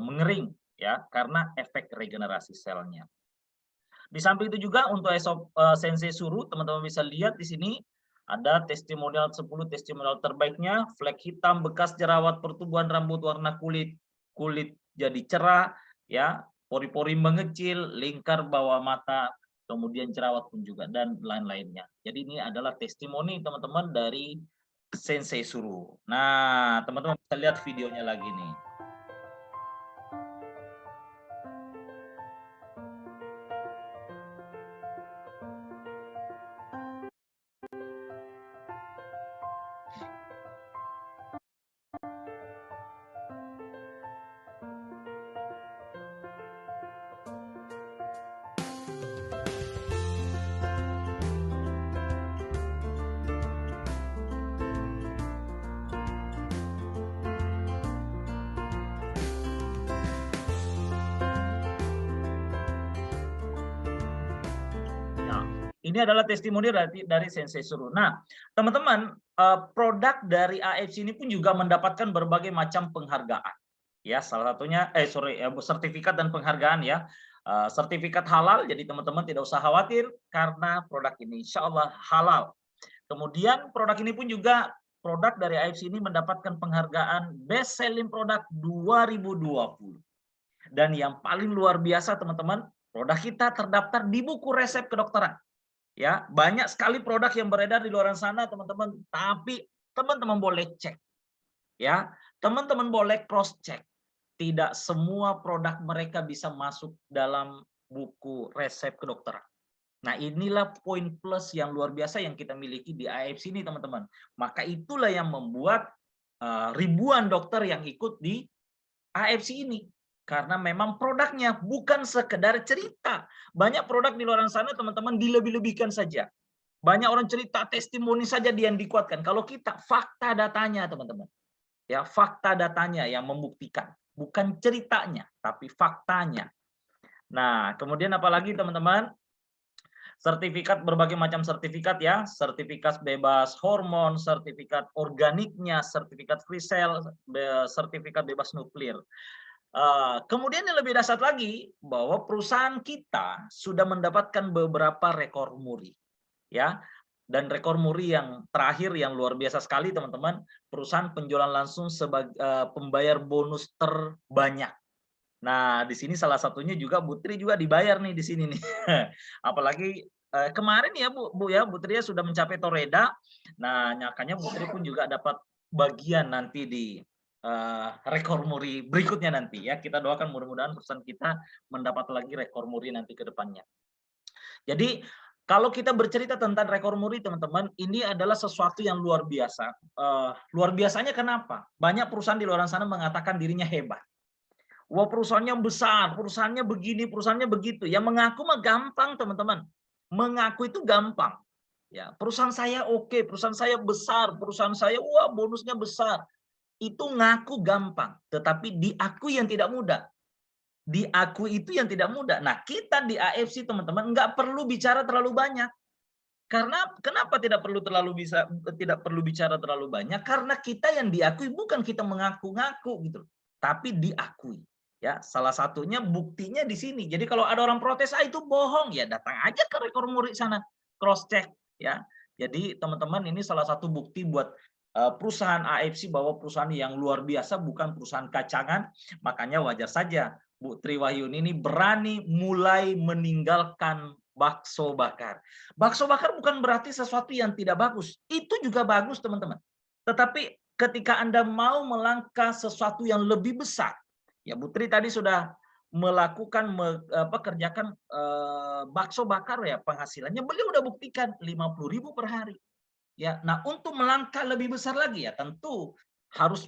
mengering ya karena efek regenerasi selnya. Di samping itu juga untuk SOP Sensei Suru, teman-teman bisa lihat di sini ada testimonial 10 testimonial terbaiknya, flek hitam, bekas jerawat, pertumbuhan rambut, warna kulit jadi cerah, ya, pori-pori mengecil, lingkar bawah mata, kemudian jerawat pun juga, dan lain-lainnya. Jadi ini adalah testimoni teman-teman dari Sensei Suru. Nah, teman-teman bisa lihat videonya lagi nih. Ini adalah testimoni dari Sensei Suru. Nah, teman-teman, produk dari AFC ini pun juga mendapatkan berbagai macam penghargaan. Ya, salah satunya sertifikat dan penghargaan ya. Sertifikat halal, jadi teman-teman tidak usah khawatir karena produk ini insya Allah halal. Kemudian produk ini pun juga produk dari AFC ini mendapatkan penghargaan Best Selling Product 2020. Dan yang paling luar biasa teman-teman, produk kita terdaftar di buku resep kedokteran. Ya, banyak sekali produk yang beredar di luar sana teman-teman, tapi teman-teman boleh cek. Ya, teman-teman boleh cross check. Tidak semua produk mereka bisa masuk dalam buku resep kedokteran. Nah, inilah poin plus yang luar biasa yang kita miliki di AFC ini, teman-teman. Maka itulah yang membuat ribuan dokter yang ikut di AFC ini. Karena memang produknya bukan sekedar cerita. Banyak produk di luar sana, teman-teman, dilebih-lebihkan saja. Banyak orang cerita, testimoni saja dia yang dikuatkan. Kalau kita, fakta datanya, teman-teman. Ya, fakta datanya yang membuktikan. Bukan ceritanya, tapi faktanya. Nah, kemudian apalagi, teman-teman? Sertifikat, berbagai macam sertifikat ya, sertifikat bebas hormon, sertifikat organiknya, sertifikat free cell, sertifikat bebas nuklir. Kemudian yang lebih dahsyat lagi, bahwa perusahaan kita sudah mendapatkan beberapa rekor muri. Ya, dan rekor muri yang terakhir yang luar biasa sekali teman-teman, perusahaan penjualan langsung sebagai pembayar bonus terbanyak. Nah, di sini salah satunya juga Bu Tri juga dibayar nih di sini nih. Apalagi kemarin ya Bu ya, Bu Tri sudah mencapai Toreda. Nah, nyakanya Bu Tri pun juga dapat bagian nanti di rekor muri berikutnya nanti ya. Kita doakan mudah-mudahan perusahaan kita mendapat lagi rekor muri nanti ke depannya. Jadi kalau kita bercerita tentang rekor muri teman-teman, ini adalah sesuatu yang luar biasa. Luar biasanya kenapa? Banyak perusahaan di luar sana mengatakan dirinya hebat. Wah, perusahaannya besar, perusahaannya begini, perusahaannya begitu. Ya mengaku mah gampang, teman-teman. Mengaku itu gampang. Ya, perusahaan saya oke, perusahaan saya besar, perusahaan saya wah bonusnya besar. Itu ngaku gampang, tetapi diakui yang tidak mudah. Diakui itu yang tidak mudah. Nah, kita di AFC teman-teman nggak perlu bicara terlalu banyak. Karena kenapa tidak perlu bicara terlalu banyak? Karena kita yang diakui, bukan kita mengaku-ngaku gitu, tapi diakui. Ya, salah satunya buktinya di sini. Jadi kalau ada orang protes, itu bohong, ya datang aja ke rekor muri sana, cross check ya. Jadi teman-teman, ini salah satu bukti buat perusahaan AFC bahwa perusahaan yang luar biasa, bukan perusahaan kacangan. Makanya wajar saja Bu Tri Wahyuni ini berani mulai meninggalkan bakso bakar. Bakso bakar bukan berarti sesuatu yang tidak bagus. Itu juga bagus, teman-teman. Tetapi ketika Anda mau melangkah sesuatu yang lebih besar, ya Bu Tri tadi sudah melakukan pekerjakan bakso bakar ya, penghasilannya beliau udah buktikan 50.000 per hari. Ya, nah untuk melangkah lebih besar lagi ya tentu harus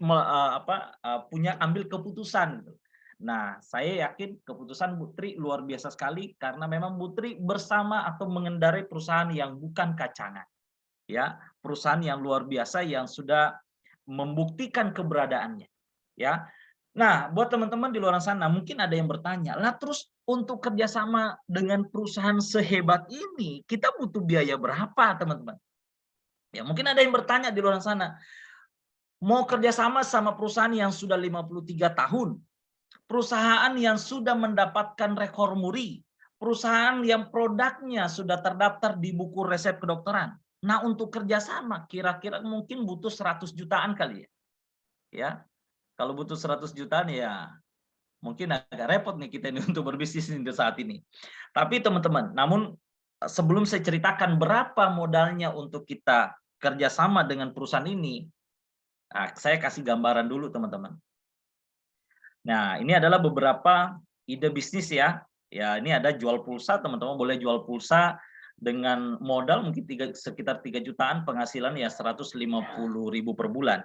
punya ambil keputusan. Nah, saya yakin keputusan Bu Tri luar biasa sekali karena memang Bu Tri bersama atau mengendarai perusahaan yang bukan kacangan. Ya, perusahaan yang luar biasa yang sudah membuktikan keberadaannya. Ya. Nah, buat teman-teman di luar sana mungkin ada yang bertanya, lah terus untuk kerjasama dengan perusahaan sehebat ini kita butuh biaya berapa, teman-teman? Ya, mungkin ada yang bertanya di luar sana, mau kerjasama sama perusahaan yang sudah 53 tahun, perusahaan yang sudah mendapatkan rekor muri, perusahaan yang produknya sudah terdaftar di buku resep kedokteran. Nah, untuk kerjasama kira-kira mungkin butuh 100 jutaan kali ya. Ya, kalau butuh 100 jutaan ya mungkin agak repot nih kita ini untuk berbisnis di saat ini. Tapi teman-teman, namun sebelum saya ceritakan berapa modalnya untuk kita kerjasama dengan perusahaan ini, saya kasih gambaran dulu teman-teman. Nah, ini adalah beberapa ide bisnis ya. Ya, ini ada jual pulsa, teman-teman boleh jual pulsa dengan modal mungkin sekitar 3 jutaan, penghasilan ya 150.000 per bulan.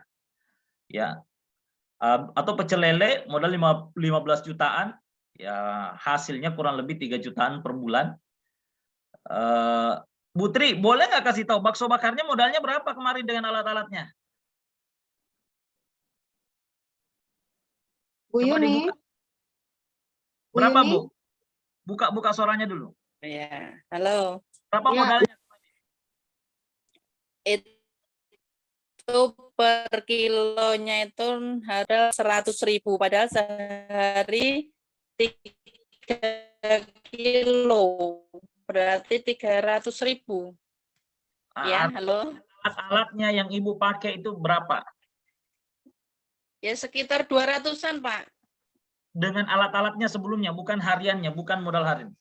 Ya. Atau pecel lele modal 15 jutaan, ya hasilnya kurang lebih 3 jutaan per bulan. Bu Tri, boleh nggak kasih tahu bakso bakarnya modalnya berapa kemarin dengan alat-alatnya? Bu Coba Yuni. dibuka. Berapa Bu? Buka suaranya dulu. Ya, halo. Berapa Ya. modalnya? Itu per kilonya itu harga 100.000, padahal sehari 3 kilo, berarti 300.000. Ya, halo. Alat-alatnya yang Ibu pakai itu berapa? Ya sekitar 200-an, Pak. dengan alat-alatnya sebelumnya, bukan hariannya, bukan modal harian.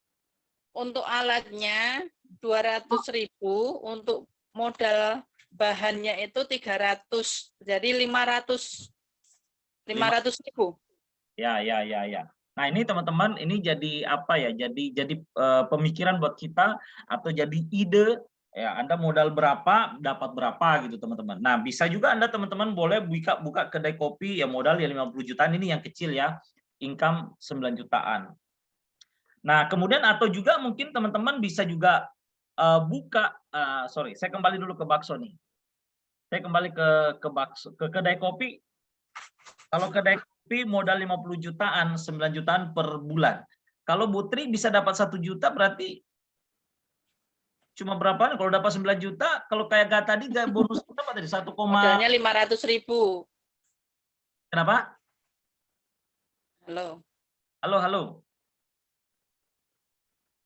Untuk alatnya 200.000, untuk modal bahannya itu 300, jadi 500.000. Ya. Nah ini teman-teman, ini jadi apa ya? Jadi pemikiran buat kita atau jadi ide. Ya, Anda modal berapa, dapat berapa gitu teman-teman. Nah bisa juga Anda teman-teman boleh buka kedai kopi ya modal ya 50 jutaan, ini yang kecil ya, income 9 jutaan. Nah kemudian atau juga mungkin teman-teman bisa juga buka, saya kembali dulu ke bakso nih. Saya kembali ke bakso, ke kedai kopi. Kalau kedai kopi modal 50 jutaan, 9 jutaan per bulan. Kalau Bu Tri bisa dapat 1 juta berarti cuma berapa? Kalau dapat 9 juta, kalau kayak gak tadi gak bonus berapa tadi? 1, Modalnya 500.000. Kenapa? Halo. Halo.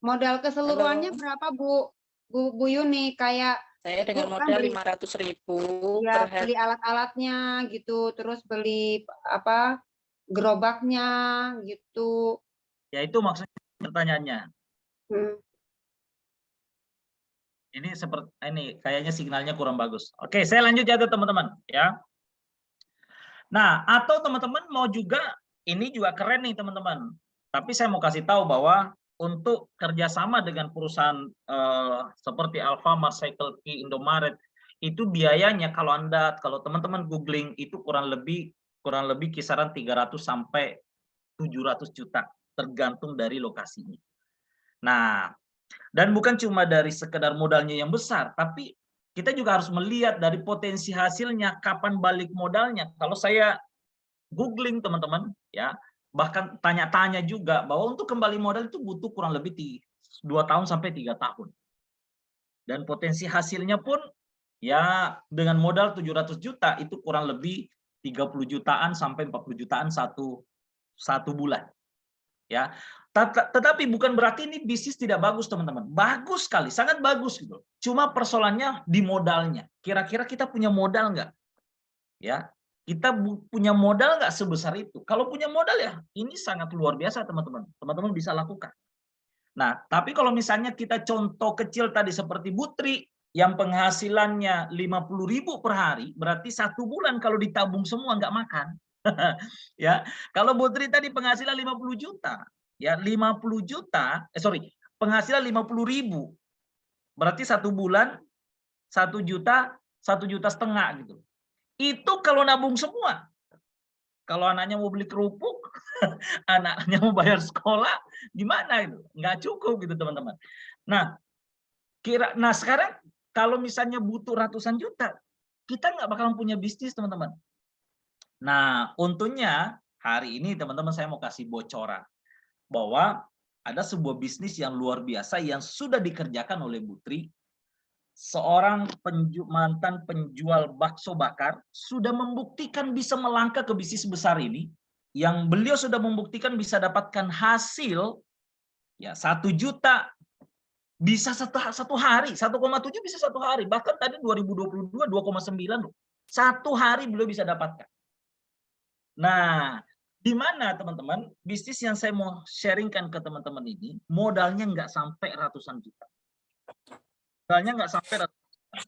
Modal keseluruhannya berapa Bu Yuni? Kayak Saya dengan Bu, kan modal beli- 500.000 ya, per hari. beli alat-alatnya gitu, terus beli apa gerobaknya gitu. Ya itu maksudnya pertanyaannya. Hmm. Ini seperti ini kayaknya signalnya kurang bagus. Oke, saya lanjut ya teman-teman ya. Nah, atau teman-teman mau juga, ini juga keren nih teman-teman. Tapi saya mau kasih tahu bahwa untuk kerjasama dengan perusahaan seperti Alfamart, Cycle Key, Indomaret, itu biayanya kalau teman-teman googling itu kurang lebih kisaran 300 sampai 700 juta tergantung dari lokasinya. Nah, dan bukan cuma dari sekedar modalnya yang besar, tapi kita juga harus melihat dari potensi hasilnya, kapan balik modalnya. Kalau saya googling teman-teman, ya, bahkan tanya-tanya juga bahwa untuk kembali modal itu butuh kurang lebih 2 tahun sampai 3 tahun. Dan potensi hasilnya pun ya dengan modal 700 juta itu kurang lebih 30 jutaan sampai 40 jutaan satu bulan. Ya. Tetapi bukan berarti ini bisnis tidak bagus teman-teman. Bagus sekali, sangat bagus gitu. Cuma persoalannya di modalnya. Kira-kira kita punya modal nggak? Ya, kita punya modal nggak sebesar itu? Kalau punya modal ya ini sangat luar biasa teman-teman. Teman-teman bisa lakukan. Nah, tapi kalau misalnya kita contoh kecil tadi seperti Bu Tri yang penghasilannya 50.000 per hari, berarti 1 bulan kalau ditabung semua nggak makan. Ya, kalau Bu Tri tadi penghasilan 50 juta, ya 50 juta, penghasilan 50.000, berarti 1 bulan 1 juta, 1,5 juta gitu. Itu kalau nabung semua. Kalau anaknya mau beli kerupuk, anaknya mau bayar sekolah, gimana itu? Nggak cukup gitu teman-teman. Nah, sekarang kalau misalnya butuh ratusan juta, kita nggak bakalan punya bisnis teman-teman. Nah, untungnya hari ini teman-teman saya mau kasih bocoran bahwa ada sebuah bisnis yang luar biasa yang sudah dikerjakan oleh Bu Tri. Seorang mantan penjual bakso bakar sudah membuktikan bisa melangkah ke bisnis besar ini, yang beliau sudah membuktikan bisa dapatkan hasil ya 1 juta bisa satu hari, 1,7 bisa 1 hari, bahkan tadi 2022 2,9 loh. 1 hari beliau bisa dapatkan. Nah, di mana teman-teman bisnis yang saya mau sharingkan ke teman-teman ini modalnya nggak sampai ratusan juta. Modalnya nggak sampai ratusan juta.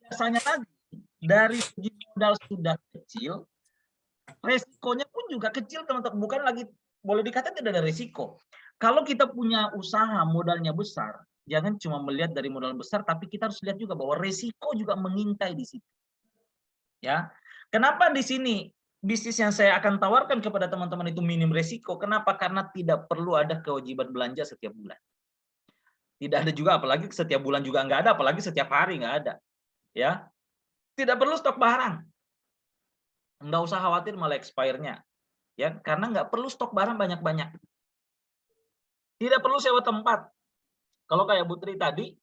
Biasanya lagi dari segi modal sudah kecil, resikonya pun juga kecil teman-teman. Bukan lagi boleh dikatakan tidak ada resiko. Kalau kita punya usaha modalnya besar, jangan cuma melihat dari modal besar, tapi kita harus lihat juga bahwa resiko juga mengintai di situ. Ya, kenapa di sini bisnis yang saya akan tawarkan kepada teman-teman itu minim resiko? Kenapa? Karena tidak perlu ada kewajiban belanja setiap bulan. Tidak ada juga, apalagi setiap bulan juga nggak ada, apalagi setiap hari nggak ada. Ya, tidak perlu stok barang. Nggak usah khawatir malah expire-nya. Ya, karena nggak perlu stok barang banyak-banyak. Tidak perlu sewa tempat. Kalau kayak Bu Tri tadi,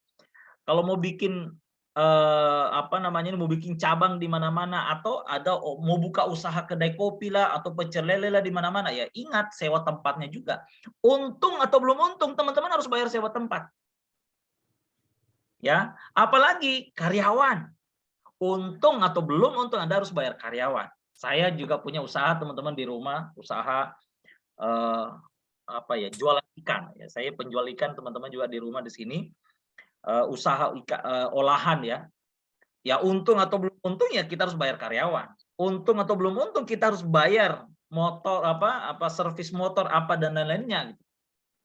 kalau mau bikin mau bikin cabang di mana-mana atau mau buka usaha kedai kopi lah atau pecel lele lah di mana-mana, ya ingat sewa tempatnya juga. Untung atau belum untung, teman-teman harus bayar sewa tempat. Ya, apalagi karyawan. Untung atau belum untung Anda harus bayar karyawan. Saya juga punya usaha teman-teman di rumah, usaha jualan ikan. Ya, saya penjual ikan, teman-teman juga di rumah di sini usaha olahan ya. Ya untung atau belum untung ya kita harus bayar karyawan. Untung atau belum untung kita harus bayar motor servis motor dan lain-lainnya gitu.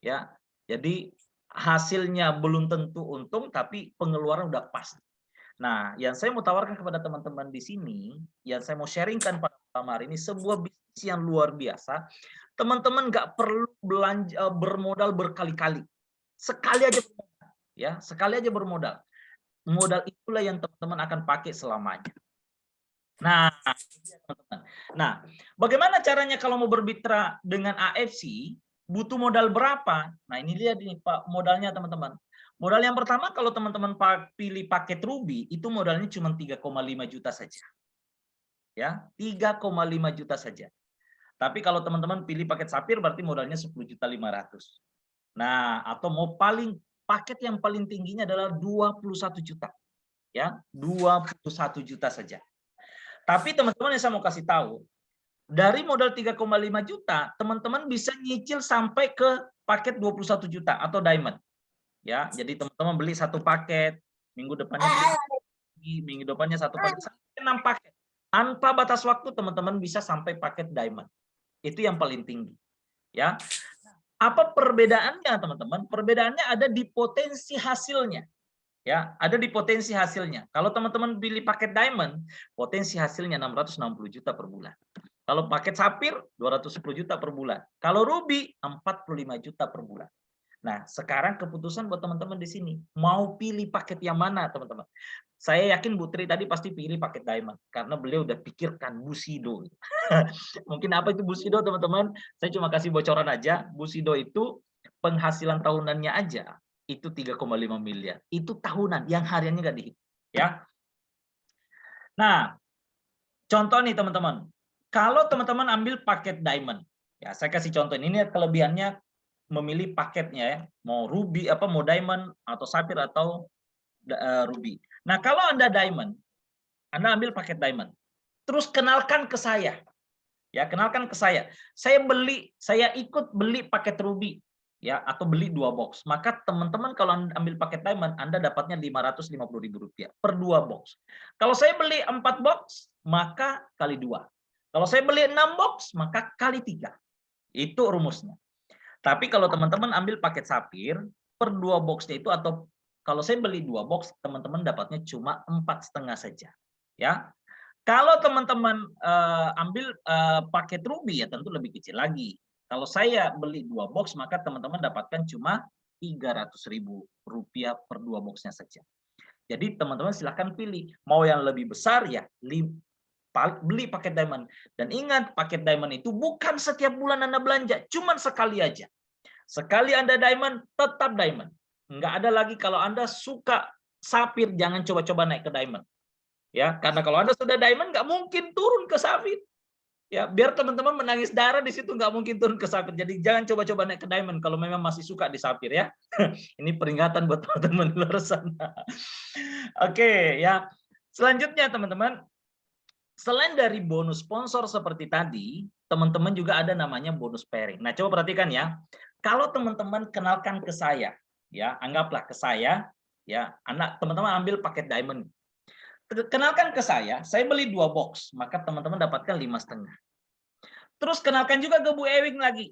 Ya. Jadi hasilnya belum tentu untung tapi pengeluaran udah pasti. Nah, yang saya mau tawarkan kepada teman-teman di sini, yang saya mau sharingkan pada malam hari ini sebuah bisnis yang luar biasa. Teman-teman nggak perlu bermodal berkali-kali. Sekali aja bermodal, ya, sekali aja bermodal. Modal itulah yang teman-teman akan pakai selamanya. Nah, teman-teman. Nah, bagaimana caranya kalau mau bermitra dengan AFC? Butuh modal berapa? Nah, ini lihat ini Pak modalnya teman-teman. Modal yang pertama kalau teman-teman pilih paket Ruby itu modalnya cuma 3,5 juta saja. Ya, 3,5 juta saja. Tapi kalau teman-teman pilih paket Sapphire berarti modalnya 10.500.000. Nah, atau mau paket yang paling tingginya adalah 21 juta. Ya, 21 juta saja. Tapi teman-teman yang saya mau kasih tahu, dari modal 3,5 juta, teman-teman bisa nyicil sampai ke paket 21 juta atau diamond. Ya, jadi teman-teman beli satu paket, minggu depannya beli, minggu depannya satu paket, sampai 6 paket. Tanpa batas waktu teman-teman bisa sampai paket diamond. Itu yang paling tinggi. Ya. Apa perbedaannya teman-teman? Perbedaannya ada di potensi hasilnya. Ya, ada di potensi hasilnya. Kalau teman-teman pilih paket diamond, potensi hasilnya 660 juta per bulan. Kalau paket Sapphire 210 juta per bulan. Kalau Ruby 45 juta per bulan. Nah, sekarang keputusan buat teman-teman di sini. Mau pilih paket yang mana, teman-teman? Saya yakin Bu Tri tadi pasti pilih paket Diamond. Karena beliau udah pikirkan Bushido. Mungkin apa itu Bushido, teman-teman? Saya cuma kasih bocoran aja. Bushido itu penghasilan tahunannya aja. Itu 3,5 miliar. Itu tahunan, yang hariannya nggak dihitung. Ya. Nah, contoh nih teman-teman. Kalau teman-teman ambil paket Diamond. Ya, saya kasih contoh. Ini kelebihannya memilih paketnya ya, mau Ruby mau Diamond atau Sapphire atau Ruby. Nah, kalau Anda Diamond, Anda ambil paket Diamond. Terus kenalkan ke saya. Ya, kenalkan ke saya. Saya ikut beli paket Ruby ya atau beli 2 box. Maka teman-teman kalau Anda ambil paket Diamond, Anda dapatnya Rp550.000 per 2 box. Kalau saya beli 4 box, maka kali 2. Kalau saya beli 6 box, maka kali 3. Itu rumusnya. Tapi kalau teman-teman ambil paket Sapphire, per 2 boxnya itu atau kalau saya beli 2 box, teman-teman dapatnya cuma 4,5 saja. Ya. Kalau teman-teman ambil paket Ruby ya tentu lebih kecil lagi. Kalau saya beli 2 box, maka teman-teman dapatkan cuma Rp300.000 per 2 boxnya saja. Jadi teman-teman silahkan pilih. Mau yang lebih besar ya beli paket Diamond. Dan ingat, paket Diamond itu bukan setiap bulan Anda belanja, cuma sekali aja. Sekali Anda Diamond, tetap Diamond. Nggak ada lagi kalau Anda suka Sapphire, jangan coba-coba naik ke Diamond. Ya, karena kalau Anda sudah Diamond, nggak mungkin turun ke Sapphire. Ya, biar teman-teman menangis darah di situ nggak mungkin turun ke Sapphire. Jadi jangan coba-coba naik ke Diamond kalau memang masih suka di Sapphire ya. Ini peringatan buat teman-teman di luar sana. Oke, ya. Selanjutnya teman-teman, selain dari bonus sponsor seperti tadi, teman-teman juga ada namanya bonus pairing. Nah, coba perhatikan ya. Kalau teman-teman kenalkan ke saya, ya, anggaplah ke saya, ya, teman-teman ambil paket Diamond. Kenalkan ke saya beli 2 box, maka teman-teman dapatkan 5,5. Terus kenalkan juga ke Bu Ewin lagi.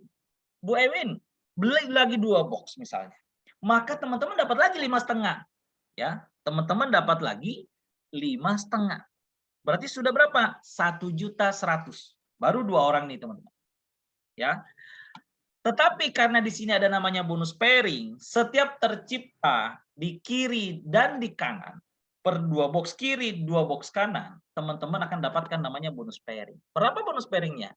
Bu Ewin, beli lagi 2 box misalnya. Maka teman-teman dapat lagi 5,5. Ya, teman-teman dapat lagi 5,5. Berarti sudah berapa? 1.100.000. Baru 2 orang nih, teman-teman. Ya. Tetapi karena di sini ada namanya bonus pairing, setiap tercipta di kiri dan di kanan, per 2 box kiri, 2 box kanan, teman-teman akan dapatkan namanya bonus pairing. Berapa bonus pairingnya?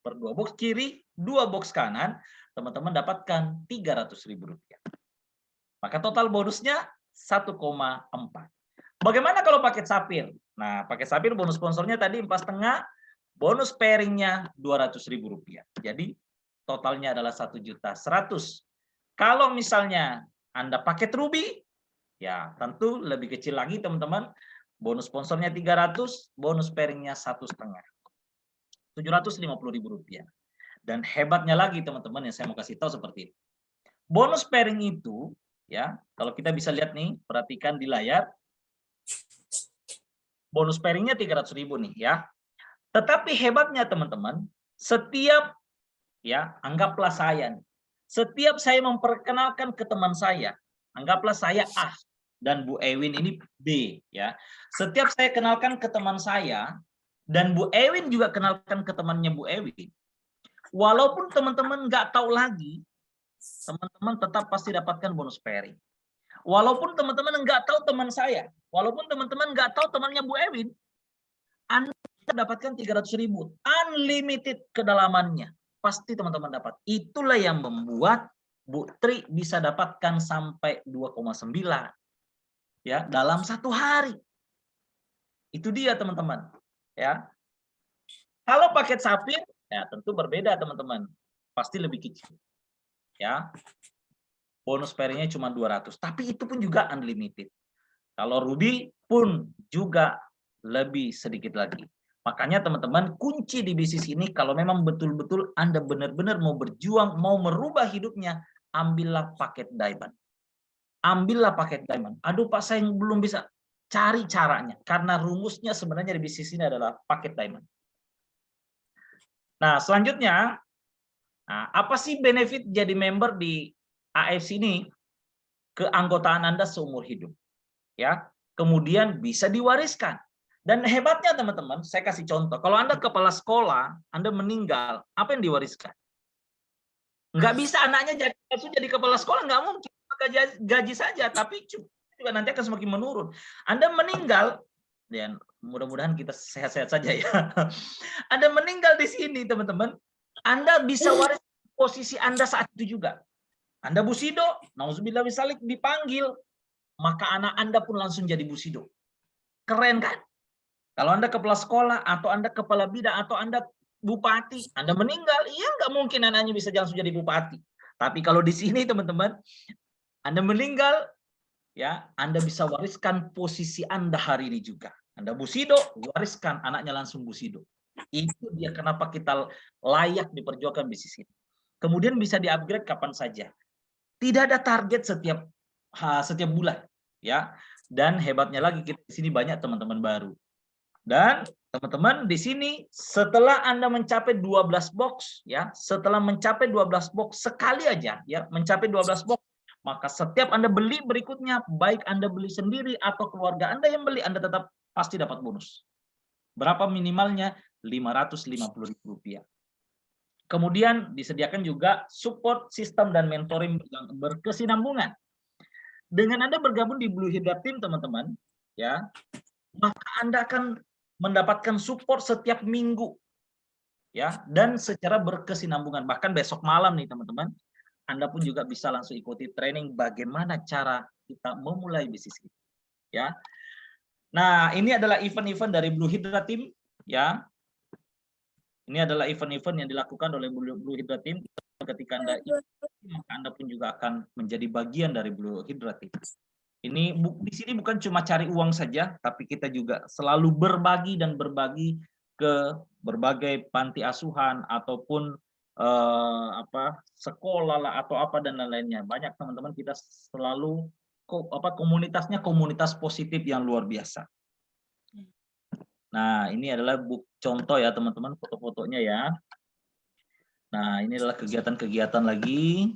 Per 2 box kiri, 2 box kanan, teman-teman dapatkan Rp300.000. Maka total bonusnya 1,4. Bagaimana kalau paket Sapphire? Nah, paket Sapphire bonus sponsornya tadi 4,5, bonus pairingnya Rp200.000. Jadi totalnya adalah 1.100.000. Kalau misalnya Anda paket Ruby, ya tentu lebih kecil lagi teman-teman. Bonus sponsornya 300, bonus pairingnya 1,5. Rp750.000. Dan hebatnya lagi teman-teman yang saya mau kasih tahu seperti ini. Bonus pairing itu ya, kalau kita bisa lihat nih, perhatikan di layar. Bonus pairingnya 300.000 nih ya. Tetapi hebatnya teman-teman, setiap ya, anggaplah saya nih, setiap saya memperkenalkan ke teman saya, anggaplah saya A dan Bu Ewin ini B ya. Setiap saya kenalkan ke teman saya dan Bu Ewin juga kenalkan ke temannya Bu Ewin, walaupun teman-teman nggak tahu lagi, teman-teman tetap pasti dapatkan bonus pairing. Walaupun teman-teman nggak tahu teman saya, walaupun teman-teman nggak tahu temannya Bu Ewin, Anda dapatkan 300.000, unlimited kedalamannya. Pasti teman-teman dapat. Itulah yang membuat Bu Tri bisa dapatkan sampai 2,9 ya dalam 1 hari. Itu dia teman-teman. Ya. Kalau paket Safir ya tentu berbeda teman-teman. Pasti lebih kecil. Ya. Bonus pairingnya cuma 200, tapi itu pun juga unlimited. Kalau Ruby pun juga lebih sedikit lagi. Makanya teman-teman, kunci di bisnis ini kalau memang betul-betul Anda benar-benar mau berjuang, mau merubah hidupnya, ambillah paket diamond. Ambillah paket diamond. Aduh Pak, saya belum bisa. Cari caranya, karena rumusnya sebenarnya di bisnis ini adalah paket diamond. Nah, selanjutnya, apa sih benefit jadi member di AFC ini? Keanggotaan Anda seumur hidup. Ya, kemudian bisa diwariskan. Dan hebatnya teman-teman, saya kasih contoh. Kalau Anda kepala sekolah, Anda meninggal, apa yang diwariskan? Nggak bisa anaknya jadi kepala sekolah, nggak mungkin. Gaji saja, tapi juga nanti akan semakin menurun. Anda meninggal, dan mudah-mudahan kita sehat-sehat saja ya. Anda meninggal di sini teman-teman, Anda bisa waris posisi Anda saat itu juga. Anda Busido, nauzubillah bisalik dipanggil, maka anak Anda pun langsung jadi Busido. Keren kan? Kalau Anda kepala sekolah, atau Anda kepala bidang, atau Anda bupati, Anda meninggal, iya nggak mungkin anaknya bisa langsung jadi bupati. Tapi kalau di sini teman-teman, Anda meninggal, ya Anda bisa wariskan posisi Anda hari ini juga. Anda Busido, wariskan anaknya langsung Busido. Itu dia kenapa kita layak diperjuangkan bisnis ini. Kemudian bisa di-upgrade kapan saja. Tidak ada target setiap bulan, ya. Dan hebatnya lagi kita di sini banyak teman-teman baru. Dan teman-teman di sini setelah Anda mencapai 12 box, ya, setelah mencapai 12 box sekali aja, ya, mencapai 12 box, maka setiap Anda beli berikutnya, baik Anda beli sendiri atau keluarga Anda yang beli, Anda tetap pasti dapat bonus. Berapa minimalnya? Rp550.000. Kemudian disediakan juga support sistem dan mentoring yang berkesinambungan. Dengan Anda bergabung di Blue Hydra Team, teman-teman, ya, maka Anda akan mendapatkan support setiap minggu, ya, dan secara berkesinambungan. Bahkan besok malam nih, teman-teman, Anda pun juga bisa langsung ikuti training bagaimana cara kita memulai bisnis ini, ya. Nah, ini adalah event-event dari Blue Hydra Team, ya. Ini adalah event-event yang dilakukan oleh Blue Hydra Team. Ketika Anda ikut, maka Anda pun juga akan menjadi bagian dari Blue Hydra Team. Ini di sini bukan cuma cari uang saja, tapi kita juga selalu berbagi dan berbagi ke berbagai panti asuhan ataupun sekolah lah atau apa dan lain-lainnya. Banyak teman-teman kita selalu komunitasnya komunitas positif yang luar biasa. Nah, ini adalah contoh ya teman-teman, foto-fotonya ya. Nah, ini adalah kegiatan-kegiatan lagi.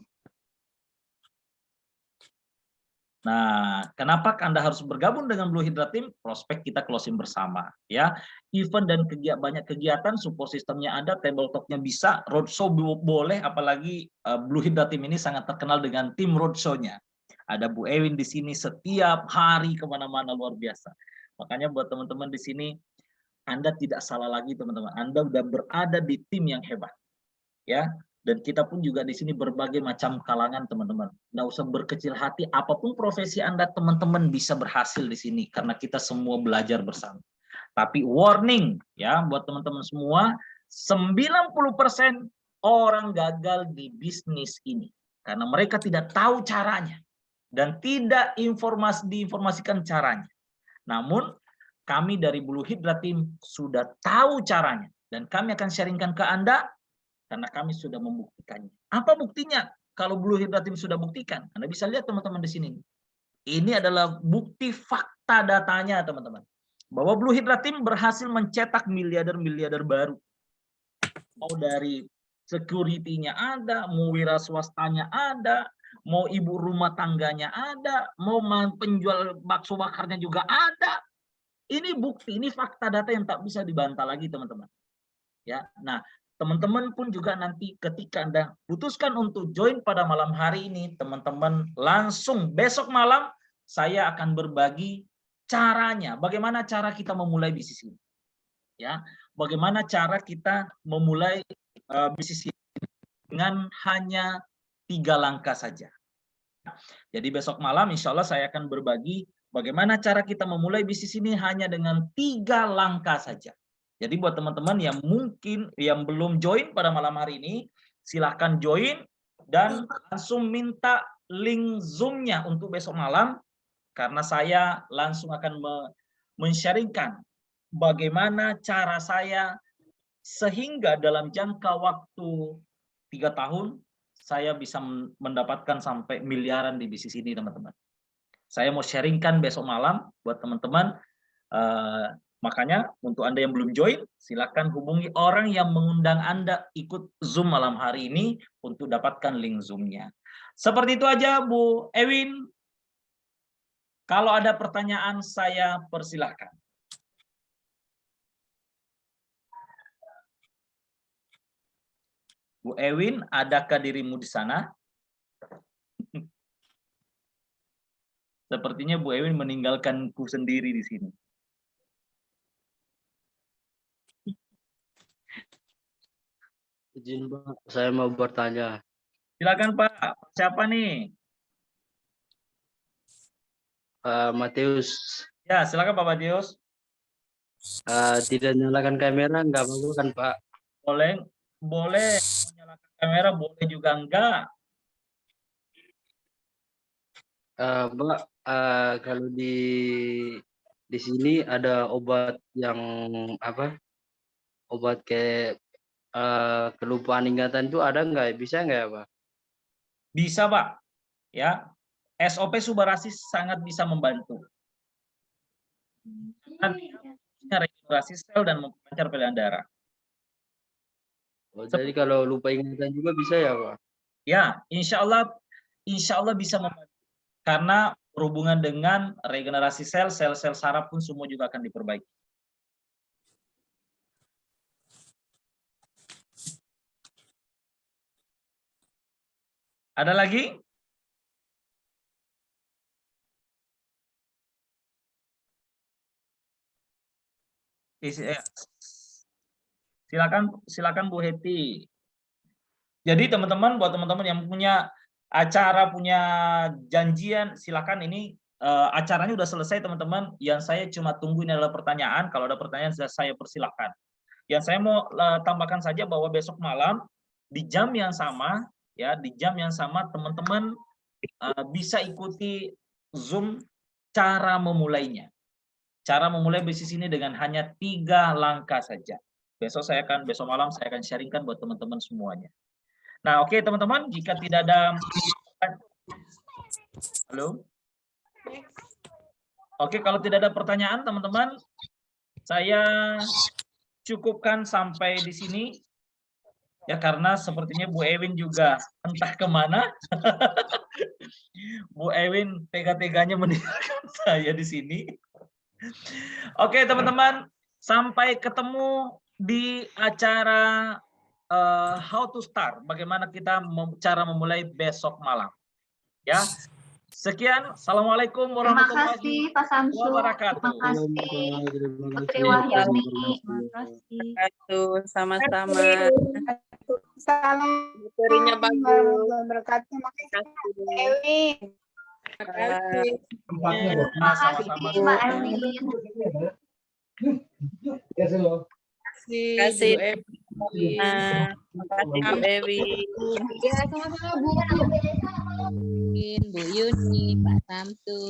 Nah, kenapa Anda harus bergabung dengan Blue Hydra Team? Prospek kita closing bersama, ya. Event dan banyak kegiatan, support sistemnya ada, table talk-nya bisa, roadshow boleh, apalagi Blue Hydra Team ini sangat terkenal dengan tim roadshow-nya. Ada Bu Ewin di sini setiap hari kemana-mana, luar biasa. Makanya buat teman-teman di sini, Anda tidak salah lagi teman-teman. Anda sudah berada di tim yang hebat, ya. Dan kita pun juga di sini berbagai macam kalangan teman-teman. Nggak usah berkecil hati, apapun profesi Anda teman-teman bisa berhasil di sini karena kita semua belajar bersama. Tapi warning ya buat teman-teman semua, 90% orang gagal di bisnis ini karena mereka tidak tahu caranya dan tidak diinformasikan caranya. Namun kami dari Blue Hydra Team sudah tahu caranya. Dan kami akan sharingkan ke Anda karena kami sudah membuktikannya. Apa buktinya? Kalau Blue Hydra Team sudah buktikan, Anda bisa lihat teman-teman di sini. Ini adalah bukti fakta datanya teman-teman. Bahwa Blue Hydra Team berhasil mencetak miliarder-miliarder baru. Mau dari security-nya ada, mau wira swastanya ada, mau ibu rumah tangganya ada, mau penjual bakso bakarnya juga ada. Ini bukti, ini fakta data yang tak bisa dibantah lagi teman-teman. Ya, nah teman-teman pun juga nanti ketika Anda putuskan untuk join pada malam hari ini, teman-teman langsung besok malam saya akan berbagi caranya, bagaimana cara kita memulai bisnis ini. Ya, bagaimana cara kita memulai bisnis ini dengan hanya 3 langkah saja. Jadi besok malam insya Allah saya akan berbagi bagaimana cara kita memulai bisnis ini hanya dengan 3 langkah saja. Jadi buat teman-teman yang mungkin yang belum join pada malam hari ini, silahkan join dan langsung minta link Zoom-nya untuk besok malam, karena saya langsung akan men-sharingkan bagaimana cara saya sehingga dalam jangka waktu 3 tahun saya bisa mendapatkan sampai miliaran di bisnis ini teman-teman. Saya mau sharingkan besok malam buat teman-teman. Makanya untuk Anda yang belum join, silakan hubungi orang yang mengundang Anda ikut Zoom malam hari ini untuk dapatkan link Zoom-nya. Seperti itu aja Bu Ewin. Kalau ada pertanyaan saya persilahkan. Bu Ewin, adakah dirimu di sana? Sepertinya Bu Ewin meninggalkanku sendiri di sini. Izin Pak, saya mau bertanya. Silakan Pak, siapa nih? Matius. Ya, silakan Pak Matius. Tidak nyalakan kamera nggak apa-apa kan Pak? Boleh, boleh menyalakan kamera, boleh juga enggak. Pak, kalau di sini ada obat yang apa? Obat kayak kelupaan ingatan itu ada nggak? Bisa nggak ya Pak? Bisa Pak, ya. SOP Subarasis sangat bisa membantu. Nanti regenerasi sel dan memperlancar peredaran darah. Oh, jadi kalau lupa ingatan juga bisa ya Pak? Ya, insya Allah bisa membantu. Karena berhubungan dengan regenerasi sel, sel-sel saraf pun semua juga akan diperbaiki. Ada lagi? Silakan Bu Heti. Jadi teman-teman, buat teman-teman yang punya acara, punya janjian, silakan. Ini acaranya udah selesai teman-teman. Yang saya cuma tunggu ini adalah pertanyaan. Kalau ada pertanyaan saya persilahkan. Yang saya mau tambahkan saja bahwa besok malam di jam yang sama, ya di jam yang sama teman-teman bisa ikuti Zoom cara memulainya. Cara memulai bisnis ini dengan hanya 3 langkah saja. Besok malam saya akan sharingkan buat teman-teman semuanya. Nah, oke teman-teman, jika tidak ada halo. Oke, kalau tidak ada pertanyaan teman-teman, saya cukupkan sampai di sini. Ya, karena sepertinya Bu Ewin juga entah kemana. Bu Ewin tega-teganya meninggalkan saya di sini. Oke teman-teman, sampai ketemu di acara How to Start, bagaimana kita cara memulai besok malam. Ya, sekian. Assalamualaikum warahmatullahi wabarakatuh. Terima kasih. Putri Wahyuni. Terima kasih. Sama-sama. Salam. Materinya bagus. Berkatnya. Terima kasih. Terima kasih Mbak Elin. Terima kasih Bu Ewi. Ya, sama-sama Bu. Bu Yuni, Pak Samsu.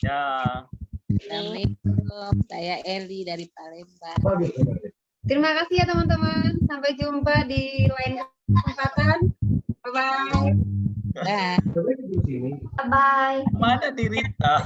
Ya. Assalamualaikum, saya Eli dari Palembang. Terima kasih ya teman-teman. Sampai jumpa di lain kesempatan. Bye-bye. Bye. Bye. Mana Dirita?